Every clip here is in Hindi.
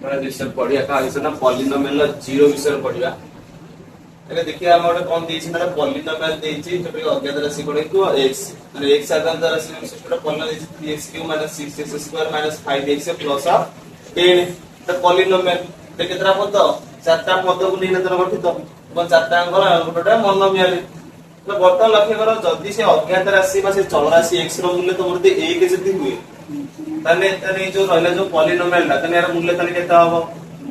बड़ा विषय पढ़िया का विषय ना पॉलिनोमियल जीरो विषय पढ़िया एबे देखिए हम ओटे कोन देछि ना पॉलिनोमियल देछि जबकि अज्ञात राशि कोन को x माने x अज्ञात राशि में सिस्टम पॉलिनोमियल देछि 3x³ - 6x² - 5x प्लस 10 तो पॉलिनोमियल ते केतरा पद चारटा पद को नै नतर गठित तो चारटा अंक गोटा मोनोमियल तो बर्तन लक्ष्य करो जदी से अज्ञात राशि बा से चल राशि x रो मूल्य तो मोरते 1 जति हुए तने तने जो रहला जो पॉलिनोमियल ला तने यार मूल्य तने केता हबो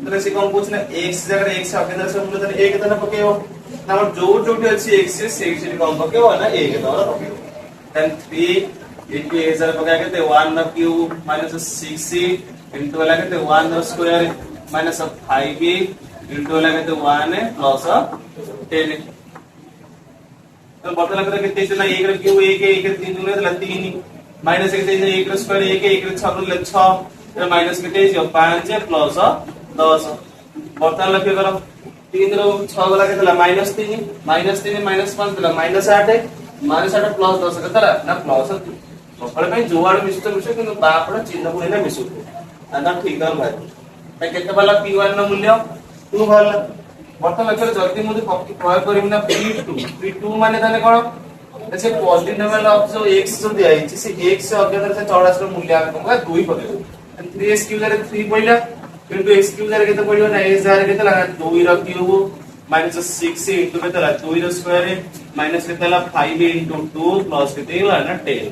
तने से कोन पूछना x जगह x अज्ञात राशि मूल्य तने 1 तने पकेबो ना जो जोटी अछि x से x कोन पकेबो ना 1 तने पकेबो देन 3 into a जरा पका के 1³ - 6c into वाला के 1² - 5b into वाला के 1 plus 10 तो बर्तन लग कितने से ना 1 रे क्यों 1 1 रे 3 दूने तो 3 माइनस 1 3 1 रे स्क्वायर 1 1 रे 6 दूने 6 फिर माइनस कितने से 5 प्लस 10 बर्तन लग करो 3 रो 6 वाला केतला -3 -5 देला -8 प्लस 10 केतला ना प्लस 2 सफल पे जोआड़ मिसतो मिसो कि बापड़ा चिन्ह को ना मिसो ना ठीक है भाई पे केते वाला p1 नो मूल्य 2 वाला बर्तन लक्ष्य जल्दी मुझे प्रयोग करिम ना p2 माने तने कोन से पॉलिनोमियल ऑफ जो x जो दिया है से x से अज्ञात से 84 रो मूल्य आके कोन 2 पड़े 3x³ रे 3 पइला into x³ रे केते पड़ियो ना x जार केते लगा 2 रो क्यूब -6 into केते ला 2 रो स्क्वायर माइनस केते ला 5 into 2 प्लस केते ला ना 10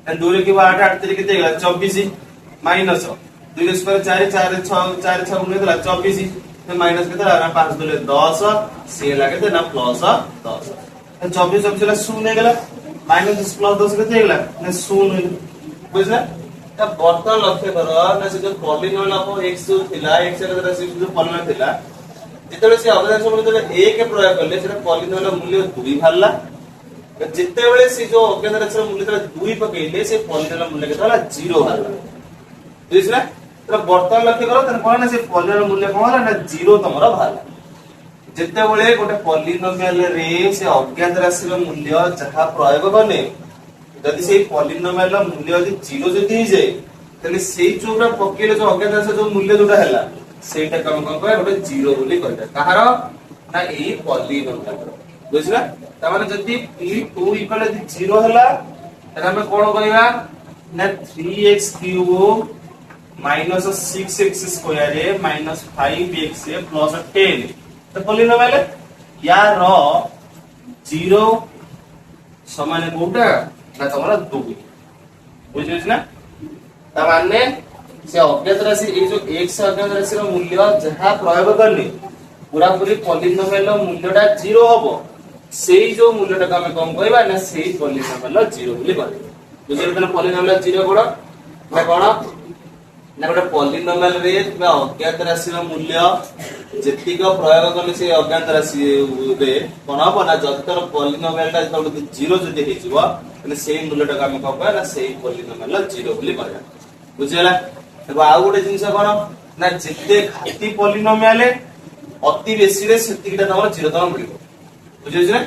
एंड 2 रे के 8 8 3 केते ला 24 माइनस 2 रो स्क्वायर 4 4 6 4 6 गुणे देला 24 तो माइनस केते ला 5 2 10 से लागे ते ना प्लस 10 तो 24 24 ला 0 गेला माइनस प्लस 10 केते गेला ना 0 बुझला तो बर्तन लक्ष्य करो ना से जो पॉलिनोमियल ऑफ x जो थिला x रे राशि जो पॉलिनोमियल थिला जेतेबे से अवधान समय तो 1 प्रयोग करले सेटा पॉलिनोमियल मूल्य 2 भालला जेतेबे से जो अज्ञात राशि मूल्य तला 2 पकेले से पॉलिनोमियल मूल्य केतला 0 भालला बुझला तो बर्तन लक्ष्य करो तन कोन से पॉलिनोमियल मूल्य कोन ना 0 तमरा भालला जेतेबे गोटे पॉलिनोमियल रे से अज्ञात राशि मूल्य जहा प्रयोग करने जदि से पॉलिनोमियल मूल्य यदि 0 जदि हो जाए तने सेई जोटा पकेले जो अज्ञात राशि जो मूल्य जोटा हला सेटा कम कम करे गोटे 0 बोली कहता कहार ना एई पॉलिनोमियल बुझला त माने जदि p2 इक्वल 0 हला त हम कोन कहबा ना 3x³ - 6x² - 5x प्लस 10 तो पॉलिनोमियल यार 0 समान कोटा ना तमरा 2 बुझिस ना त माने से अज्ञात राशि ए जो x अज्ञात राशि रो मूल्य जहा प्रयोग करनी पूरा पूरी पॉलिनोमियल रो मूल्यटा 0 हबो सेई जो मूल्यटा हम कम कहबा ना सेई पॉलिनोमियल 0 बोली कहबा बुझिल तने पॉलिनोमियल 0 कोड ना कोन ना गोटे पॉलिनोमियल रे किबा अज्ञात राशि रो मूल्य जेतिक प्रयोग करले से अज्ञात राशि रे कोन हबो ना जतर पॉलिनोमियल टा जतो 0 जति हे जिवो तने सेई मूल्यटा हम कहबा ना सेई पॉलिनोमियल 0 बोली कहबा बुझिला एबा आ गोटे जिंस कोन ना जेते घाती पॉलिनोमियल अति बेसी रे सेतिकटा तमर 0 तम मिलिबो बुझिस ना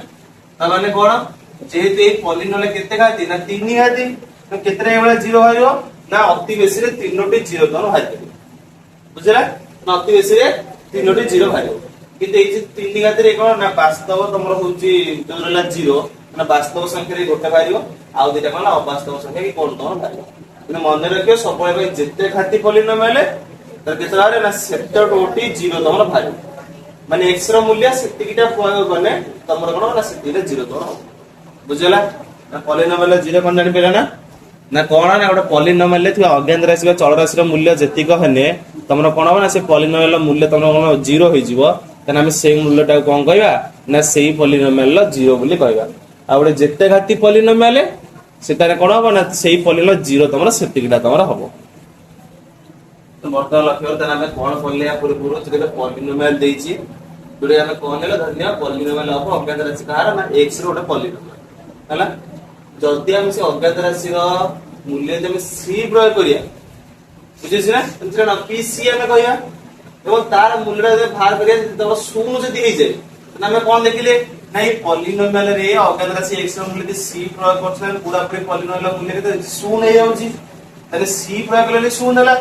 त माने कोन जेते पॉलिनोमियल केते घाती ना 3 घाती तो केतरे एबा 0 होइयो ना अति बेसी रे 3टी 0 तम हाइते बुझिला ना अति बेसी रे 3टी 0 भाइयो किते ए 3 घाती रे कोन ना वास्तव तमर होची जो रहला 0 ना वास्तव संख्या रे गोटे भाइयो आ दुटा कोन अवास्तव संख्या की कोन तम भाइयो ने मन रखियो सबले भाई जेते घाती पॉलिनोमियल तर केतरा रे ना सेटटोटी 0 तमर भाइयो माने x रो मूल्य सेतिकिटा प्रयोग करने तमर कोन ना सेतिरे 0 तम बुझला ना पॉलिनोमियल 0 कोन जानि पेला ना कोन ना गोटे पॉलिनोमियल थि अज्ञात राशि बा चल राशि रो मूल्य जेतिक हने तमर कोन हो ना से पॉलिनोमियल मूल्य तमर कोन 0 होई जिवो तने हम सेई मूल्यटा कोन कहबा ना सेई पॉलिनोमियल 0 बोली कहबा आ गोटे जेते घाती पॉलिनोमियल सेतारे कोन हो ना सेई पॉलिनोमियल 0 तमर सेतिकिटा तमर हबो तो वर्तमान लक्ष्य तने हम कोन पढले या पूरे पूरा जेते पॉलिनोमियल देछि जोडे हम कोन लेला धन्य पॉलिनोमियल ऑफ अज्ञात राशि कहार ना x रो गोटे पॉलिनोमियल हला जल्दी हम से अज्ञात राशि रो मूल्य जब c प्रयोग करिया बुझिस ना तंत्र ना pc हम कहया एवं तार मूल्य जब बाहर करिया तब 0 जदी हे जाय ना हम कोन देखिले नहीं पॉलिनोमियल रे अज्ञात राशि x रो मूल्य c प्रयोग करछन पूरा पूरी पॉलिनोमियल मूल्य के 0 हे जाउची तने c प्रयोग करले 0 हला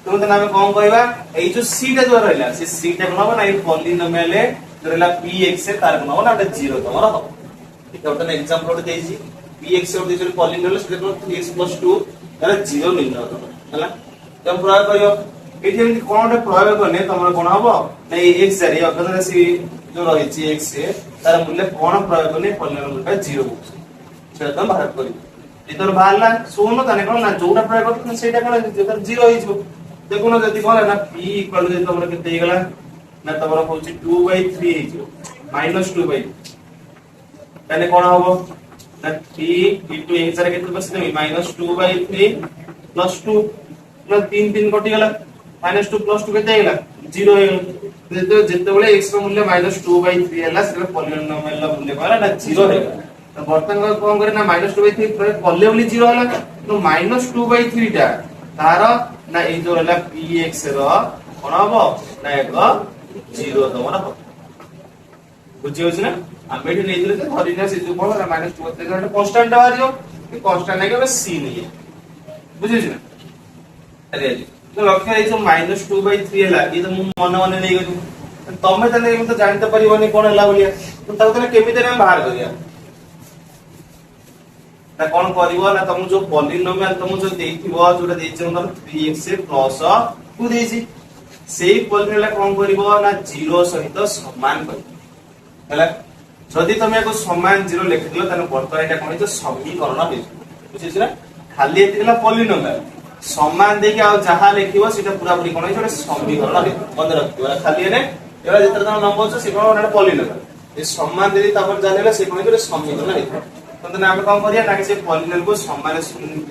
तो मतलब ଆମେ କଣ କହିବା ଏଇ जो c ଟା जो रहला से c टा कोन हबो ना ए पॉलिनोमियल जो रहला px तार कोन हबो ना एटा 0 तमरा हबो ठीक है तो एग्जांपल ओटे देजी px और देजो पॉलिनोमियल से कोन 3x + 2 तार 0 निर्णय करो हला तम प्रयोग करियो एठी एमति कोन ओटे प्रयोग करने तमरा कोन हबो ना ए x रे अगन राशि जो रही छि x से तार मूल्य कोन प्रयोग करने पॉलिनोमियल का 0 हो सेटा तम बाहर करियो इतर बाहरला शून्य ताने कोन ना जोटा प्रयोग करत सेटा कोन जेतर 0 होई जो देखो ना जति कोन ना p इक्वल जे तमरा केते हेगला ना तमरा होछि 2/3 हे जो -2/3 ताने कोन हबो ना p * x रे केते बस देबी -2/3 + 2 प्लस 3 3 कटि गेला -2 + 2 केते हेगला 0 हेगला जेतेबेले x रो मूल्य -2/3 हैला से पॉलिनोमियल रो मूल्य कहला ना 0 हेगला तो वर्तमान कोन करे ना -2/3 प्रयोग करले बोली 0 होला तो -2/3 टा तार ना ए जो होला px रो कोन हबो ना एक 0 तमरा हबो बुझि होछ ना हम एठी नै दिले तो धरिना से जो कोन ना -2/3 टा कांस्टेंट बारियो कि कांस्टेंट नै के c नै बुझि होछ ना अरे तो लक्ष्य ए जो -2/3 हैला ये तो मन मन नै गयो तमे तने हम तो जानते परिबनी कोन हैला बोलिया तो ताको तने केमिते हम बाहर करिया ना कोन करिवो ना तुम जो पॉलिनोमियल तुम जो देथिबो जोटा देछन तुम 3x प्लस 2 देछि सेही पॉलिनोमियल कोन करिवो ना 0 सहित समान कर हैला जदि तुम एको समान 0 लिखि दियो तने वर्तमान एटा कोन जे समीकरण हे बुझिछ ना खाली एतिकला पॉलिनोमियल समान देके आ जहा लिखिबो सेटा पूरा पूरी कोन जे समीकरण हे बंद रखिबो खाली ने एबा जेतर तुम नंबर छ से कोन ना पॉलिनोमियल ए समान देली तापर जानेला से कोन जे समीकरण हे तो ना हम काम करिया ना कि से पॉलिनोमियल को समान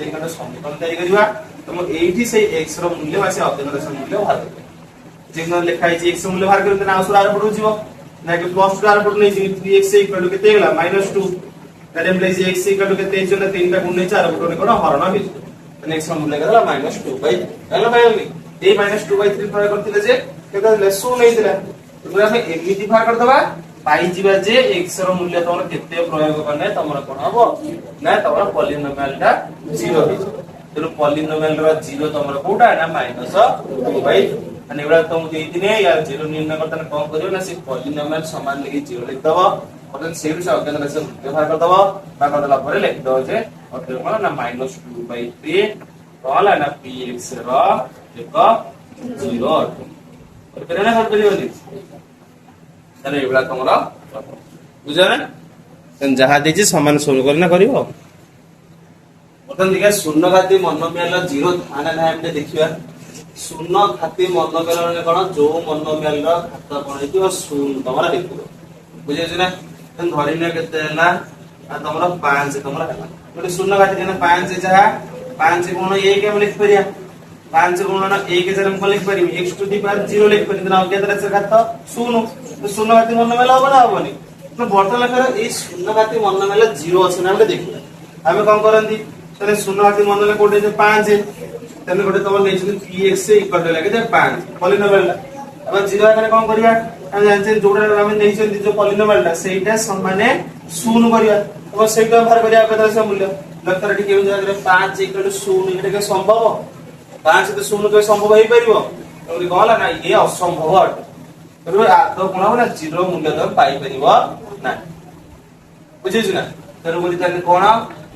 देखना समीकरण तैयारी करिवा तुम एठी से x रो मूल्य वासे अध्ययन से मूल्य बाहर करिया जेन लिखा है x रो मूल्य बाहर करते ना आंसर आर पडु जीवो ना कि प्लस 2 आर पडु नै जी 3x इक्वल टू केते गेला -2 that implies x equal to केते जो 3 टा गुण नै 4 पडु कोन हरण हे तो x रो मूल्य केला -2 बाय हेलो भाई ए -2/3 प्रयोग करथिले जे केते लेसो नै दिला तो हम एमिति बाहर कर दबा पाई जीवा जे x रो मूल्य तमर केते प्रयोग करने तमर कोन हबो ना तमर पॉलिनोमियल टा 0 हे तो पॉलिनोमियल रो 0 तमर कोटा ना -2/3 अनि एबा तुम देइतिने या 0 निर्णय करतन कोन करियो ना से पॉलिनोमियल समान लगी 0 लिख दबो और सेम से अज्ञात से व्यवहार कर दबो बा करला परे लिख दो जे और कोन ना -2/3 कहला ना px रो एक 0 और फिर ना कर दियो तने एबला तमरा बुझा ना तन जहा देछि समान सोल्व करना करिवो बतन देखा शून्य घाती मोनोमियल 0 थाना ना हमने देखिबा शून्य घाती मोनोमियल ने कोन जो मोनोमियल रो घात कोन हेतिबो शून्य तमरा देखिबो बुझे छै ना तन धरिने केते ना तमरा 5 तमरा हला गोटे शून्य घाती जेना 5 जहा 5 गुण 1 हम लिख परिया 5 गुण 1 जरा हम लिख परिमी x टू द पावर 0 लिख परिमी ना अज्ञात राशि घात शून्य तो शून्य घाती मोनोमियल होबो ना होबोनी तो वर्तमान लेखर ए शून्य घाती मोनोमियल 0 अछि ना हम देखिबा हमें कोन करंती तने शून्य घाती मोनोमियल कोटे जे 5 तने कोटे तमर नै छै px इक्वल लागे जे 5 पॉलिनोमियल अब 0 आकरे कोन करिया हम जानछे जोडा हम नै छै जो पॉलिनोमियल सेटा समाने शून्य करिया अब सेटा बाहर करिया कतरा से मूल्य लेखर ठी केउ जगह 5 इक्वल टू 0 एटा के संभव 5 तो 0 के संभव हे परिबो तो कहला ना ये असंभव अट तो कोन हो ना 0 मूल्य तो पाई परिबो ना बुझिछ ना तर बोली तने कोन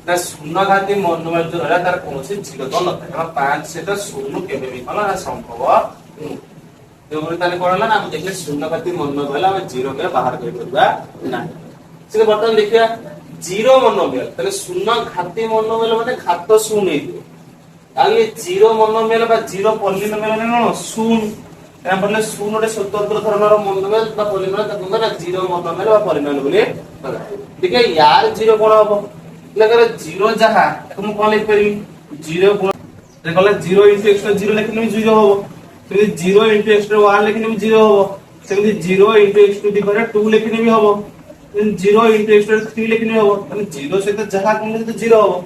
ना शून्य घाती मोनोमियल जो हला तार कोनोसी 0 तो न था 5 से तो 0 केबे भी कहला ना संभव तो बोली तने कोन ना हम देखले शून्य घाती मोनोमियल हम 0 के बाहर कर परबा ना से बर्तन देखिया 0 मोनोमियल तने शून्य घाती मोनोमियल माने घात शून्य हे आगे 0 मोनोमियल बा 0 पॉलिनोमियल ने न शून्य हम बोले शून्य रे स्वतंत्र धर्मर मोनोमियल बा पॉलिनोमियल तक ना 0 मोनोमियल बा पॉलिनोमियल बोले देखिए यार 0 कोन हबो लगर 0 जहा तुम कोन लिख परिमी 0 गुण रे कहला 0 x 0 लिखले 0 हबो तो 0 x 1 लिखले 0 हबो सेमि 0 x टू द पावर 2 लिखले भी हबो 0 x 3 लिखले हबो तने 0 से तो जहा कोन तो 0 हबो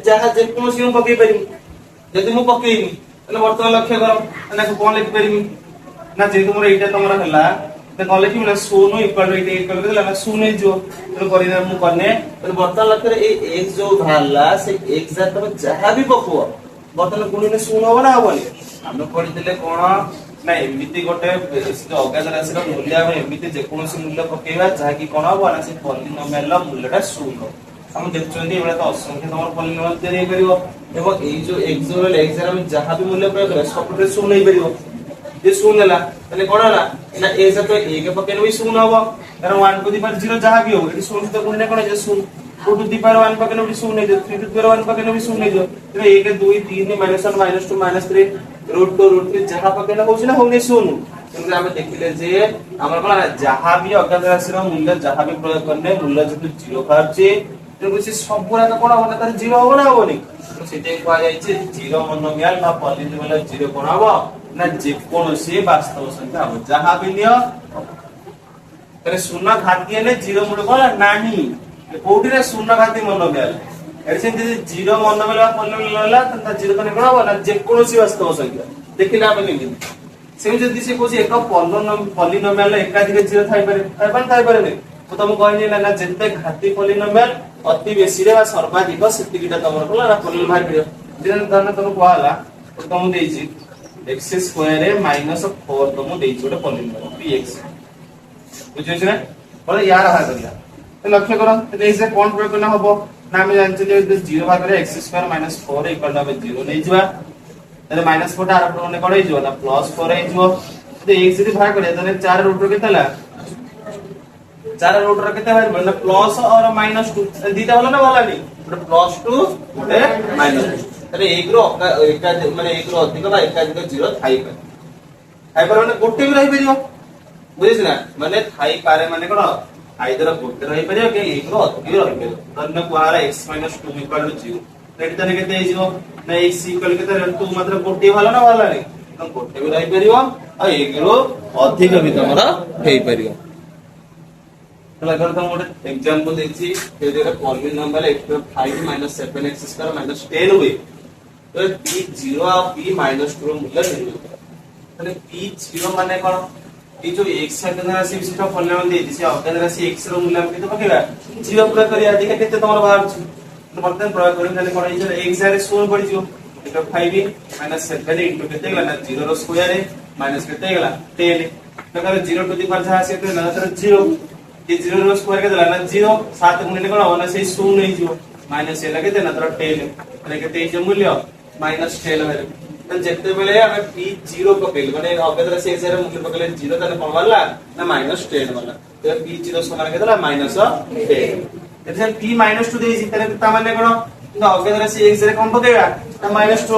जहा जे कोन से पके परिमी जदि मु पकेइनी तने वर्तमान लक्ष्य करो ना कोन लिख परिमी ना जे तुमरा एटा तुमरा हला ते कहले कि ना 0 इक्वल टू 8 इक्वल देला ना 0 जो तो करिना मु करने तो वर्तमान लक्ष्य ए x जो धारला से x जा तब जहा भी पकवा वर्तमान गुणी ने 0 होबा ना होबनी ଆମେ ପଢିଥିଲେ କଣ ନା ଏମିତି ଗୋଟେ ଅଜ୍ଞାତ ରାଶିର ମୂଲ୍ୟ ଆମେ ଏମିତି ଯେକୌଣସି ମୂଲ୍ୟ ପକେଇବା ଯାହାକି କଣ ହବ ନା ସେ ପଲିନୋମିଆଲ ର ମୂଲ୍ୟଟା ଶୂନ ହବ। ଆମେ ଦେଖୁଛନ୍ତି ଏଭଳିଆ ତ ଅସଂଖ୍ୟ ତମର ପଲିନୋମିଆଲ ତିଆରି ହେଇପାରିବ ଏବଂ ଏଇ ଯୋଉ x ଆମେ ଯାହା ବି ମୂଲ୍ୟ ପ୍ରୟୋଗ କରିବା ସବୁଥିରେ ଶୂନ ହେଇପାରିବ। ଯେ ଶୂନ ହେଲା ତାହେଲେ କଣ ହେଲା ନା a ସହିତ 1 ପକେଇଲେ ବି ଶୂନ ହବ କାରଣ 1 ଟୁ ଦି ପାୱାର 0 ଯାହା ବି ହବ ଏଠି ଶୂନ ସହିତ ଗୁଣିଲେ କଣ ଯେ ଶୂନ 2 ଟୁ ଦି ପାୱାର 1 ପକେଇଲେ ବି ଶୂନ ହେଇଯିବ 3 ଟୁ ଦି ପାୱାର 1 ପକେଇଲେ ବି ଶୂନ ହେଇଯିବ। ତେବେ 1 2 3 -1 -2 -3 √2 √3 ଯାହା ପକେଇଲେ ହଉଛି ନା ହଉନି ଶୂନ। କିନ୍ତୁ ଆମେ ଦେଖିଲେ ଯେ ଆମର କଣ ଯାହା ବି ଅଜ୍ଞାତ ରାଶିର ମୂଲ୍ୟ ଯାହା ବି ପ୍ରୟୋଗ କଲେ ମୂଲ୍ୟ ଯେହେତୁ 0 ବାହାରୁଛି ତେଣୁ ସେ ସବୁ ରାକ କଣ ହବ ନା ତାର 0 ହବ ନା ହବନି। ତ ସେଥିପାଇଁ କୁହାଯାଇଛି 0 ମୋନୋମିଆଲ ବା ପଲିନୋମିଆଲ 0 କଣ ହବ ନା ଯେକୌଣସି ବାସ୍ତବ ସଂଖ୍ୟା ହବ ଯାହା ବି ନିଅ ତାହେଲେ ଶୂନ ଘାତି ହେଲେ 0 ମୂଳ କଣ ନାହିଁ କୋଉଠି ନା ଶୂନ ଘାତି ମୋନୋମିଆଲ। ଏଠି ସେମିତି 0 ମୋନୋମିଆଲ ବା ପଲିନୋମିଆଲ ହେଲା ତାହେଲେ 0 କଣ ହବ ନା ଯେକୌଣସି ବାସ୍ତବ ସଂଖ୍ୟା ଦେଖିଲେ ଆମେ କେମିତି ସେମିତି ଯଦି ସେ କହୁଛି ଏକ ପଲିନୋମିଆଲ ଏକାଧିକ 0 ଥାଇପାରେ ମୁଁ ତମକୁ କହିଲି ନା ଯେତେ ଘାତି ପଲିନୋମିଆଲ ଅତି ବେଶୀରେ ବା ସର୍ବାଧିକ ସେତିକିଟା ତମର କଣ ନା ପଲିନୋମିଆଲ ବାହାରି ପଡିବ। ଯେମିତି ଧର ତମକୁ କୁହାହେଲା ତମକୁ ଦେଇଛି x² -4 ତମକୁ ଦେଇଛି ଗୋଟେ ପଲିନୋମିଆଲ px ବୁଝିଛ ନା ବୋଲେ ୟାର ବାହାର କରିବା ଲକ୍ଷ୍ୟ କର ଏଇसे କଣ ପ୍ରୟୋଗ କଲେ ହବ ନା ଆମେ ଜାଣିଛୁ ଯେ 0 ଭାଗରେ x² -4 0 ନେଇଯିବା ତାହେଲେ -4 ଟା ଆର ମାନେ କଣ ହେଇଯିବ ନା +4 ହେଇଯିବ। ଯଦି x ଯଦି ଭାଗ କରିବା ତାହେଲେ 4 √ର କେତେ ହେଲା 4 √ର କେତେ ବାହାରିବ ନା ପ୍ଲସ और -2 ଦିଟା ଭଲ ନା ଭଲନି ଗୋଟେ +2 ଗୋଟେ -2 ତାହେଲେ 1 ରୁ ମାନେ 1 ରୁ ଅଧିକ ବା ଏକାଧିକ 0 ଥାଇପାରେ ମାନେ ଗୋଟେ ବି ରହିପାରିବ ବୁଝିଛ ନା ମାନେ ଥାଇପାରେ ମାନେ କଣ ଆଇଦର ଗୋଟେ ରହିପାରିବ କି 1 ରୁ ଅଧିକ ରହିପାରିବ। ଧରିନ କୁହାହେଲା x - 2 0 ଏଠି ତାହେଲେ କେତେ ହେଇଯିବ ନା x କେତେ 2 ମାତ୍ର ଗୋଟେ ଭଲ ନା ଭଲନି ତ ଗୋଟେ ବି ରହିପାରିବ ଆଉ 1 ରୁ ଅଧିକ ବି ତମର ହେଇପାରିବ। ହେଲା ଧର ତମ ଗୋଟେ एग्जांपल ଦେଇଛି ଯେତେବେଳେ ପଲିନୋମିଆଲ x5 - 7x² - 10 ହୁଏ ତ p0 ଆଉ p-2 ର ମୂଲ୍ୟ ନିର୍ଣ୍ଣୟ କର। ତାହେଲେ p0 ମାନେ କଣ ଏ ଯୋଉ x ଅଜ୍ଞାତ ରାଶି ବିଶିଷ୍ଟ ପଲିନୋମିଆଲ ଦେଇଛି ସେ ଅଜ୍ଞାତ ରାଶି x ର ମୂଲ୍ୟ କେତେ ପକେଇବା 0 ପ୍ରୟୋଗ କରିବା ଦେଖିଆ କେତେ ତମର ବାହାରୁଛି। ବର୍ତ୍ତମାନ ପ୍ରୟୋଗ କରିଲେ ତାହେଲେ କଣ ହେଇଯିବ x ରେ 0 ପଡିଯିବ 5 - 7 into କେତେ ହେଲା ନା 0 ର ସ୍କୋୟାର ମାଇନସ କେତେ ହେଇଗଲା 10 ତାହେଲେ 0 ଟୁ ଦି ପାୱାର ଯାହା ଆସିବ ନା ତାର 0 ये 0 ର ସ୍କୋୟାର କେତେ ହେଲା ନା 0 7 ଗୁଣିଲେ କଣ ହବ ନା ସେଇ 0 ହେଇଯିବ ମାଇନସ ହେଲା କେତେ ନା ତାର 10 ତାହେଲେ କେତେ ହେଇଯିବ ମୂଲ୍ୟ -10 ବାହାରିବ। ତାହେଲେ ଯେତେବେଳେ ଆମେ p0 ପକେଇଲେ ମାନେ ଅଜ୍ଞାତ ରାଶି x ର ମୂଲ୍ୟ ପକେଇଲେ 0 ତାହେଲେ କଣ ବାହାରିଲା ନା -10 ବାହାରିଲା। ତେବେ p0 ସମାନ କେତେ ହେଲା -10 ଏଥିରେ p-2 ଦେଇଛି ତାହେଲେ ତା ମାନେ କଣ କିନ୍ତୁ ଅଜ୍ଞାତ ରାଶି x ରେ କଣ ପକେଇବା ନା -2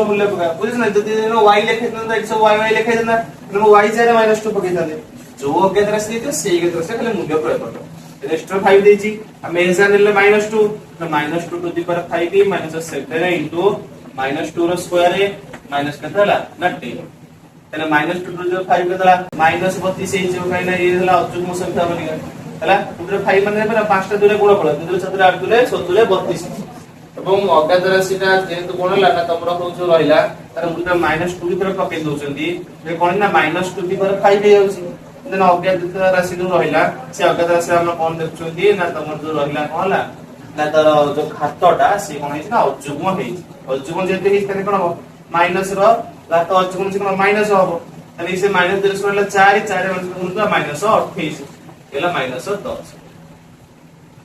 ମୂଲ୍ୟ ପକେଇବା ବୁଝିଛ ନା ଯଦି y ଲେଖାଇଥାନ୍ତା x ସବୁ y ଲେଖାଇଥାନ୍ତା ତେଣୁ y ଜାଗାରେ -2 ପକେଇଥାନ୍ତେ जो अज्ञात राशि ଦେଇଥିବ ସେଇ ଅଜ୍ଞାତ ରାଶି ଖାଲି ମୂଲ୍ୟ ପ୍ରୟୋଗ କରିବ। ରେଷ୍ଟର 5 ଦେଇଛି ଆମେ x ଜାଣିଲେ -2 ତ -2 ଟୁ ଦି ପାୱାର 5 -7 into -2 ର ସ୍କୋୟାର ମାଇନସ କେତେ ହେଲା ନା 10 ତାହେଲେ -2 ଟୁ ଦି 5 କେତେ ହେଲା -32 ହେଇଯିବ କାଇଁ ନା ଏ ହେଲା ଅଯୁଗ୍ମ ସଂଖ୍ୟା ବନିକା ହେଲା 2 ରେ 5 ମାନେ ହେଲା 5 ଟା 2 ରେ ଗୁଣଫଳ 2 ରେ 7 ରେ 8 ରେ 7 ରେ 32 ଏବଂ ଅଜ୍ଞାତ ରାଶିଟା ଯେହେତୁ କଣ ହେଲା ନା ତମର ହଉଛି ରହିଲା ତାର ମୂଲ୍ୟ -2 ଭିତରେ ପକେଇ ଦଉଛନ୍ତି ଯେ କଣ ନା -2 ଦି ପାୱାର 5 ହେଇଯାଉଛି ଦେନ ଅଜ୍ଞାତ ରାଶି ଯୋଉ ରହିଲା ସେ ଅଜ୍ଞାତ ରାଶି ଆମେ କଣ ଦେଖୁଛନ୍ତି ନା ତମର ଯୋଉ ରହିଲା କଣ ହେଲା ନା ତାର ଯୋଉ ଘାତଟା ସେ କଣ ହେଇଛି ନା ଅଯୁଗ୍ମ ହେଇଛି ଅଯୁଗ୍ମ ଯେହେତୁ ହେଇଛି ତାହେଲେ କଣ ହବ ମାଇନସ ର ଘାତ ଅଯୁଗ୍ମ ସେ କଣ ମାଇନସ ହବ ତାହେଲେ ସେ ମାଇନସ 10 ରହିଲା 4 4 ଗୁଣିତ -28 ହେଲା -10 ତ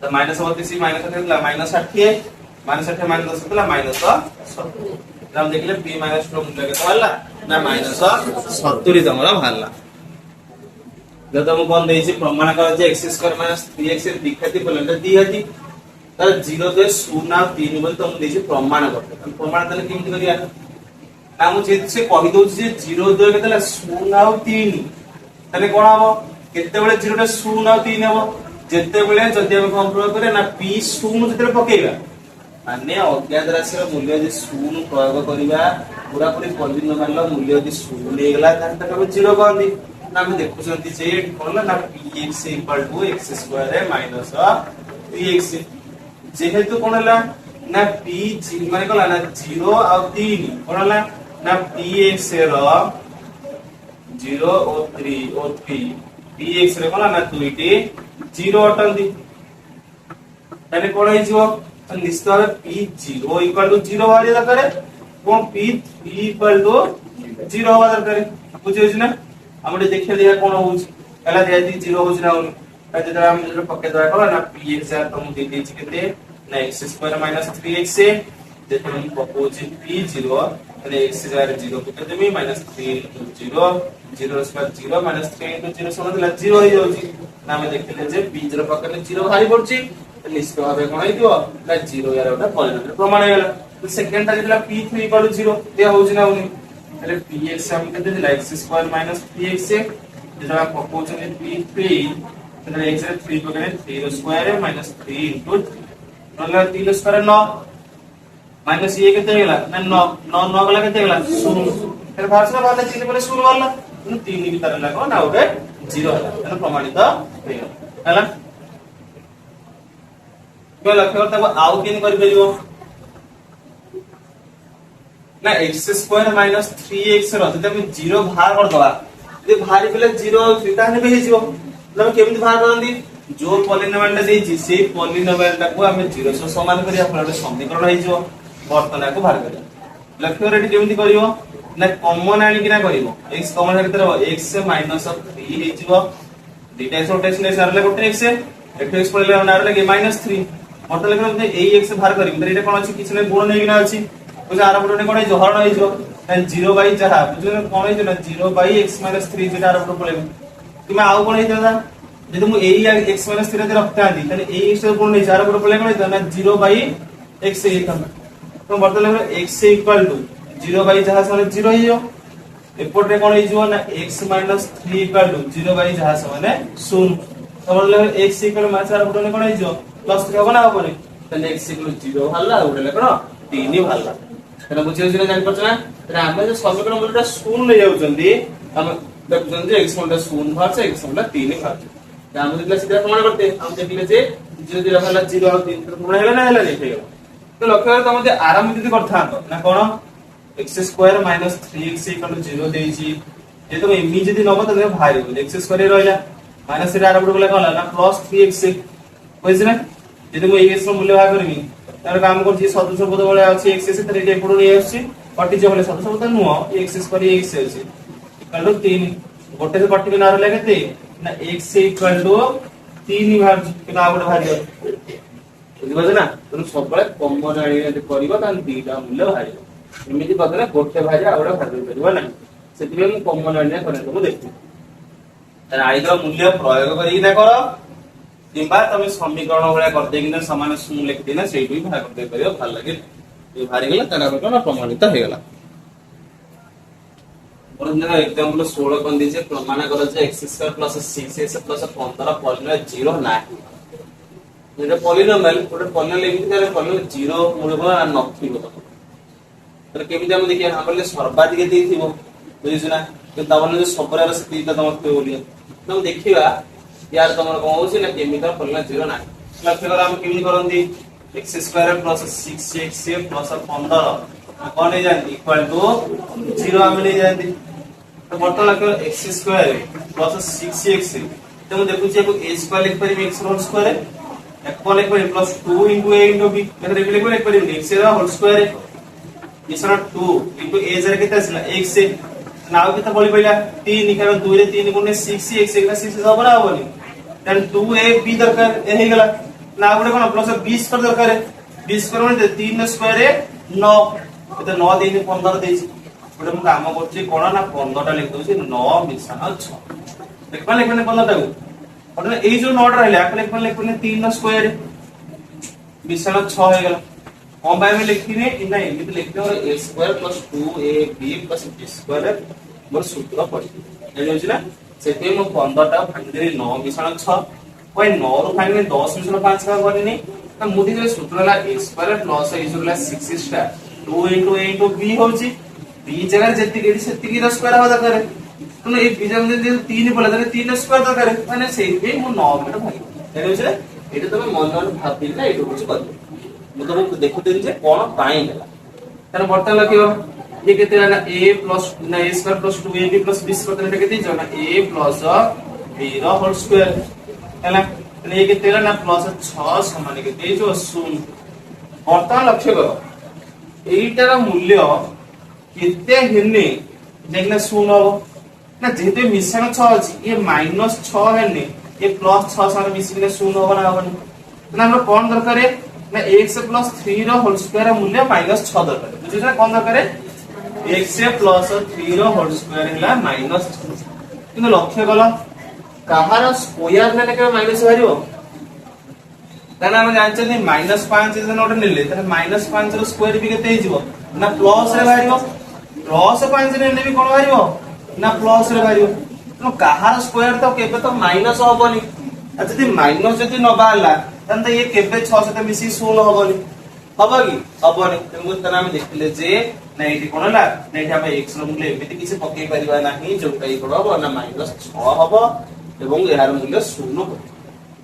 -32 ମାଇନସ କେତେ ହେଲା -60 -60 -10 କେତେ ହେଲା -70 हम देखले p - 2 मूल्य केते बाहरला ना -70 तमरा बाहरला जब तुम कोन देछि प्रमाण कर जे x² - 3x द्विघाती फलन दी हती तर 0 दे 0 और 3 बोल तुम देछि प्रमाण करते प्रमाण तले केमति करिया ना मु जे से कहि दउ जे 0 दे केतला 0 और 3 तले कोन हबो केते बेले 0 टा 0 और 3 हबो जेते बेले जदि हम कंट्रोल करे ना p 0 जेते पकेइबा माने अज्ञात राशि रो मूल्य जे 0 प्रयोग करिबा पूरा पूरी पॉलिनोमियल रो मूल्य जे 0 ले गेला त तक 0 कहंदी ना हम देखुछंती जे कोन ना px = x² - 3x जेहेतु कोन हला ना p माने कोला ना 0 और 3 कोन हला ना px रो 0 और 3 px रे कोन ना 2 टी 0 अटंदी ताले कोन हे जिवो निश्चित p0 = 0 वाली दरकार कोन p3 = 0 हवा दरकार बुझे होछ ना हम देखिए दिया कोन होछ पहला दिया दी 0 होछ ना जेटा हम जेटा पके दवा कला ना px तो हम दे दी केते ना x² - 3x से जेटा हम प्रपोज p0 અને x જ્યારે 0 પકે દેમી -3 * 0 0 સ્ક્વેર 0 -3 * 0 સમજલા 0 હઈ જાଉଛି ના અમે ଦେଖିଲେ ଯେ p0 પકને 0 ભારી પડଛି નિશ્ચય ભાવે કોણ ହେଇଥିବ ନା 0 યાર ଗୋଟେ પોલિનોમિયલ પ્રમાણ ହେଇଗଲା તો સેકન્ડ ଟା જેટલા p3 = 0 તે હોଉଛି ના હોની એટલે px हम कहते हैं x² - 3x से जेटा प्रपोज p3 એટલે x रे 3 पकने 3 स्क्वायर -3 * मतलब 3 स्क्वायर 9 माइनस ये कितने गेला ना 9 9 9 गला कितने गेला 0 फिर भाषा वाला 3 बोले 0 वाला तो 3 की तरह लगो ना ओके 0 है ना प्रमाणित हैला को लक्ष्य करता को आउ केन कर परियो ना x² - 3x रो जते हम 0 बाहर कर दवा जे भारी बेले 0 सीता ने भी जीवो मतलब केमिति बाहर करंदी जो पॉलिनोमियल देछि से पॉलिनोमियल को हम 0 से समान करिया फल समीकरण होई जो वर्तन को बाहर करिया लक्ष्य रेडी केमिति करियो ना कॉमन आनी कि ना करियो x कॉमन है केते x -3 हे जीवो दुटा रोटेशन है सरले गोटे x x पड़ले ना लगे -3 मतलब लेकिन हम ए x बाहर करी मतलब एटा कोन अछि किछ नै गुण नै कि ना अछि बुझ आर पटे कोन है हरण है जो 0 बाई जहा बुझ कोन है ना 0 बाई x -3 जेटा आर पटे पड़े तुम आउ कोन है दादा यदि मु ए x -3 दे रखता दी तने ए x गुण नै चार पटे पड़े कोन है ना 0 बाई x ए कम तो मतलब x = 0 बाई जहा समान 0 हियो एपोर्ट रे कोन हे जो ना x - 3 = 0 बाई जहा समान 0 तो मतलब x = माचार पटे कोन हे जो प्लस 3 होना होबनी तने x = 0 हल्ला उडले कोन 3 हल्ला तने बुझियो जे जानि पछना तने हम जो समीकरण मूलटा 0 ले जाउ जंदी हम देखुन जे x मूलटा 0 भार से x मूलटा 3 भार त हम देखला सीधा प्रमाण करते हम देखले जे 0 0 हल्ला 0 और 3 प्रमाण हैला ना हैला नहीं तो लक्ष्य कर तमते आराम जदी करथा ना कोन x² - 3x = 0 देछि जे तुम एमी जदी नबो त भारी हो x² रहला माइनस रे आर पटे गला ना प्लस 3x बुझिस ना जे तुम x रो मूल्य भाग करमी तार काम करछि सदस्य पद बळे अछि x से तरे एपडो नै आछि कटि जे बळे सदस्य पद नुओ x² x अछि इक्वल 3 गोटे से कटि के ना रहला केते ना x = 3 भाग के ना गोटे भारी बुझिबो ना तुम सब बळे कॉमन आनी करबो त दीटा मूल्य भारी एमिति बदले गोटे भाजी आ गोटे भाजी करबो ना सेति हम कॉमन आनी करे तो देखु त आइदर मूल्य प्रयोग करी ना करो किंबा तमे समीकरण भले कर दे कि समान शून्य लिख देना सेही भी भाग कर दे परियो ভাল लागे ये भारी गेला तना कोन प्रमाणित हे गेला और ना एग्जांपल 16 कोन दिजे प्रमाण कर जे x² + 6x + 15 पॉलिनोमियल 0 ना जेटा पॉलिनोमियल गोटे पॉलिनोमियल एमिति करे पॉलिनोमियल 0 मूल्य बला नथिबो तो केमिति हम देखिए हमले सर्वाधिक देथिबो बुझिस ना तो तबने जो सबरार से तीता तमते बोलियो हम देखिबा यार तमर कोन होछि ना केमिति पॉलिनोमियल 0 ना लक्ष्य कर हम केमिति करंदी x² + 6x + 15 कोन हे जानती इक्वल टू 0 हम ले जानती तो बर्तन लक्ष्य x² + 6x तो हम देखु जे को a² लिख परिबे x होल स्क्वायर x1 लिख परिबे +2 * a * b मतलब लिख परिबे x रा होल स्क्वायर इसरा 2 * a जरा केते आसला x से नाउ केते बोली पहिला 3 निकाल 2 रे 3 गुणे 6 x एकला 6 सबरा होबनी देन 2a b दरकार ए हे गेला ना गुणे कोन प्लस 20 कर दरकार है 20 कर माने 3 स्क्वायर 9 तो 9 देनी 15 देछि गोटे हम काम करछि कोन ना 15 टा लिख दोछि 9 मिसाना 6 देखबा लिखने 15 टा और ए जो 9 रहले आपले लिखने 3 स्क्वायर मिसाना 6 हे गेला हम बाय में लिखिने इना एमिति लिखते और a² + 2ab + b² मोर सूत्र पड़ी एने होछि ना सेते म 15 टा भांगरे 9 मिसाना 6 कोइ 9 रो भांगरे 10 मिसाना 5 का करनी ना मोदी जे सूत्र ला a² + a जो ला 6 स्टार 2 * a * b होछि b जगह जति केडी सेति की स्क्वायर होदा करे तो ए b जगह जे 3 बोला तने 3 स्क्वायर दा करे माने सेही पे मो 9 मिटा भागी एने होछि ना एटा तमे मन मन भाबि ना एटो होछि कर मु तो देखुते जे कोन पाई गेला तर बर्तन लखियो ये केते ना a + ना a² + 2ab + b² करते केते जो ना a + b रो होल स्क्वायर हैला ये केते ना +6 समान केते जो 0 बर्तन लक्ष्य करो एटार मूल्य केते हेने देखना शून्य हो ना जेहेतु मिश्रण 6 अछि ये -6 हेने ये +6 सारे मिसिने शून्य हो ना होनी ना हम कोन दरकार है ना x + 3 रो होल स्क्वायर मूल्य -6 दरकार बुझिस ना कोन दरकार है x + 3 रो होल स्क्वायर हला -6 किंतु लक्ष्य कला कहार स्क्वायर ने के माइनस हरियो ताना हम जानछथि -5 जन नोट नेले ताने -5 रो स्क्वायर भी केते हिजबो ना प्लस रे हरियो +5 नेले भी कोन हरियो ना प्लस रे हरियो तो कहार स्क्वायर तो केबे तो माइनस होबनी अच्छा जदि माइनस जदि न बाहला तन तो ये केबे 6 सहित मिसी शून्य होबनी हबो कि हबनी तेमु तना हम देखले जे ना एठी कोन ला ना एठी हम x रो मूल्य एमिति किसी पके परिबा नाही जोटा ई कोन होबो ना -6 होबो एवं यार मूल्य शून्य हो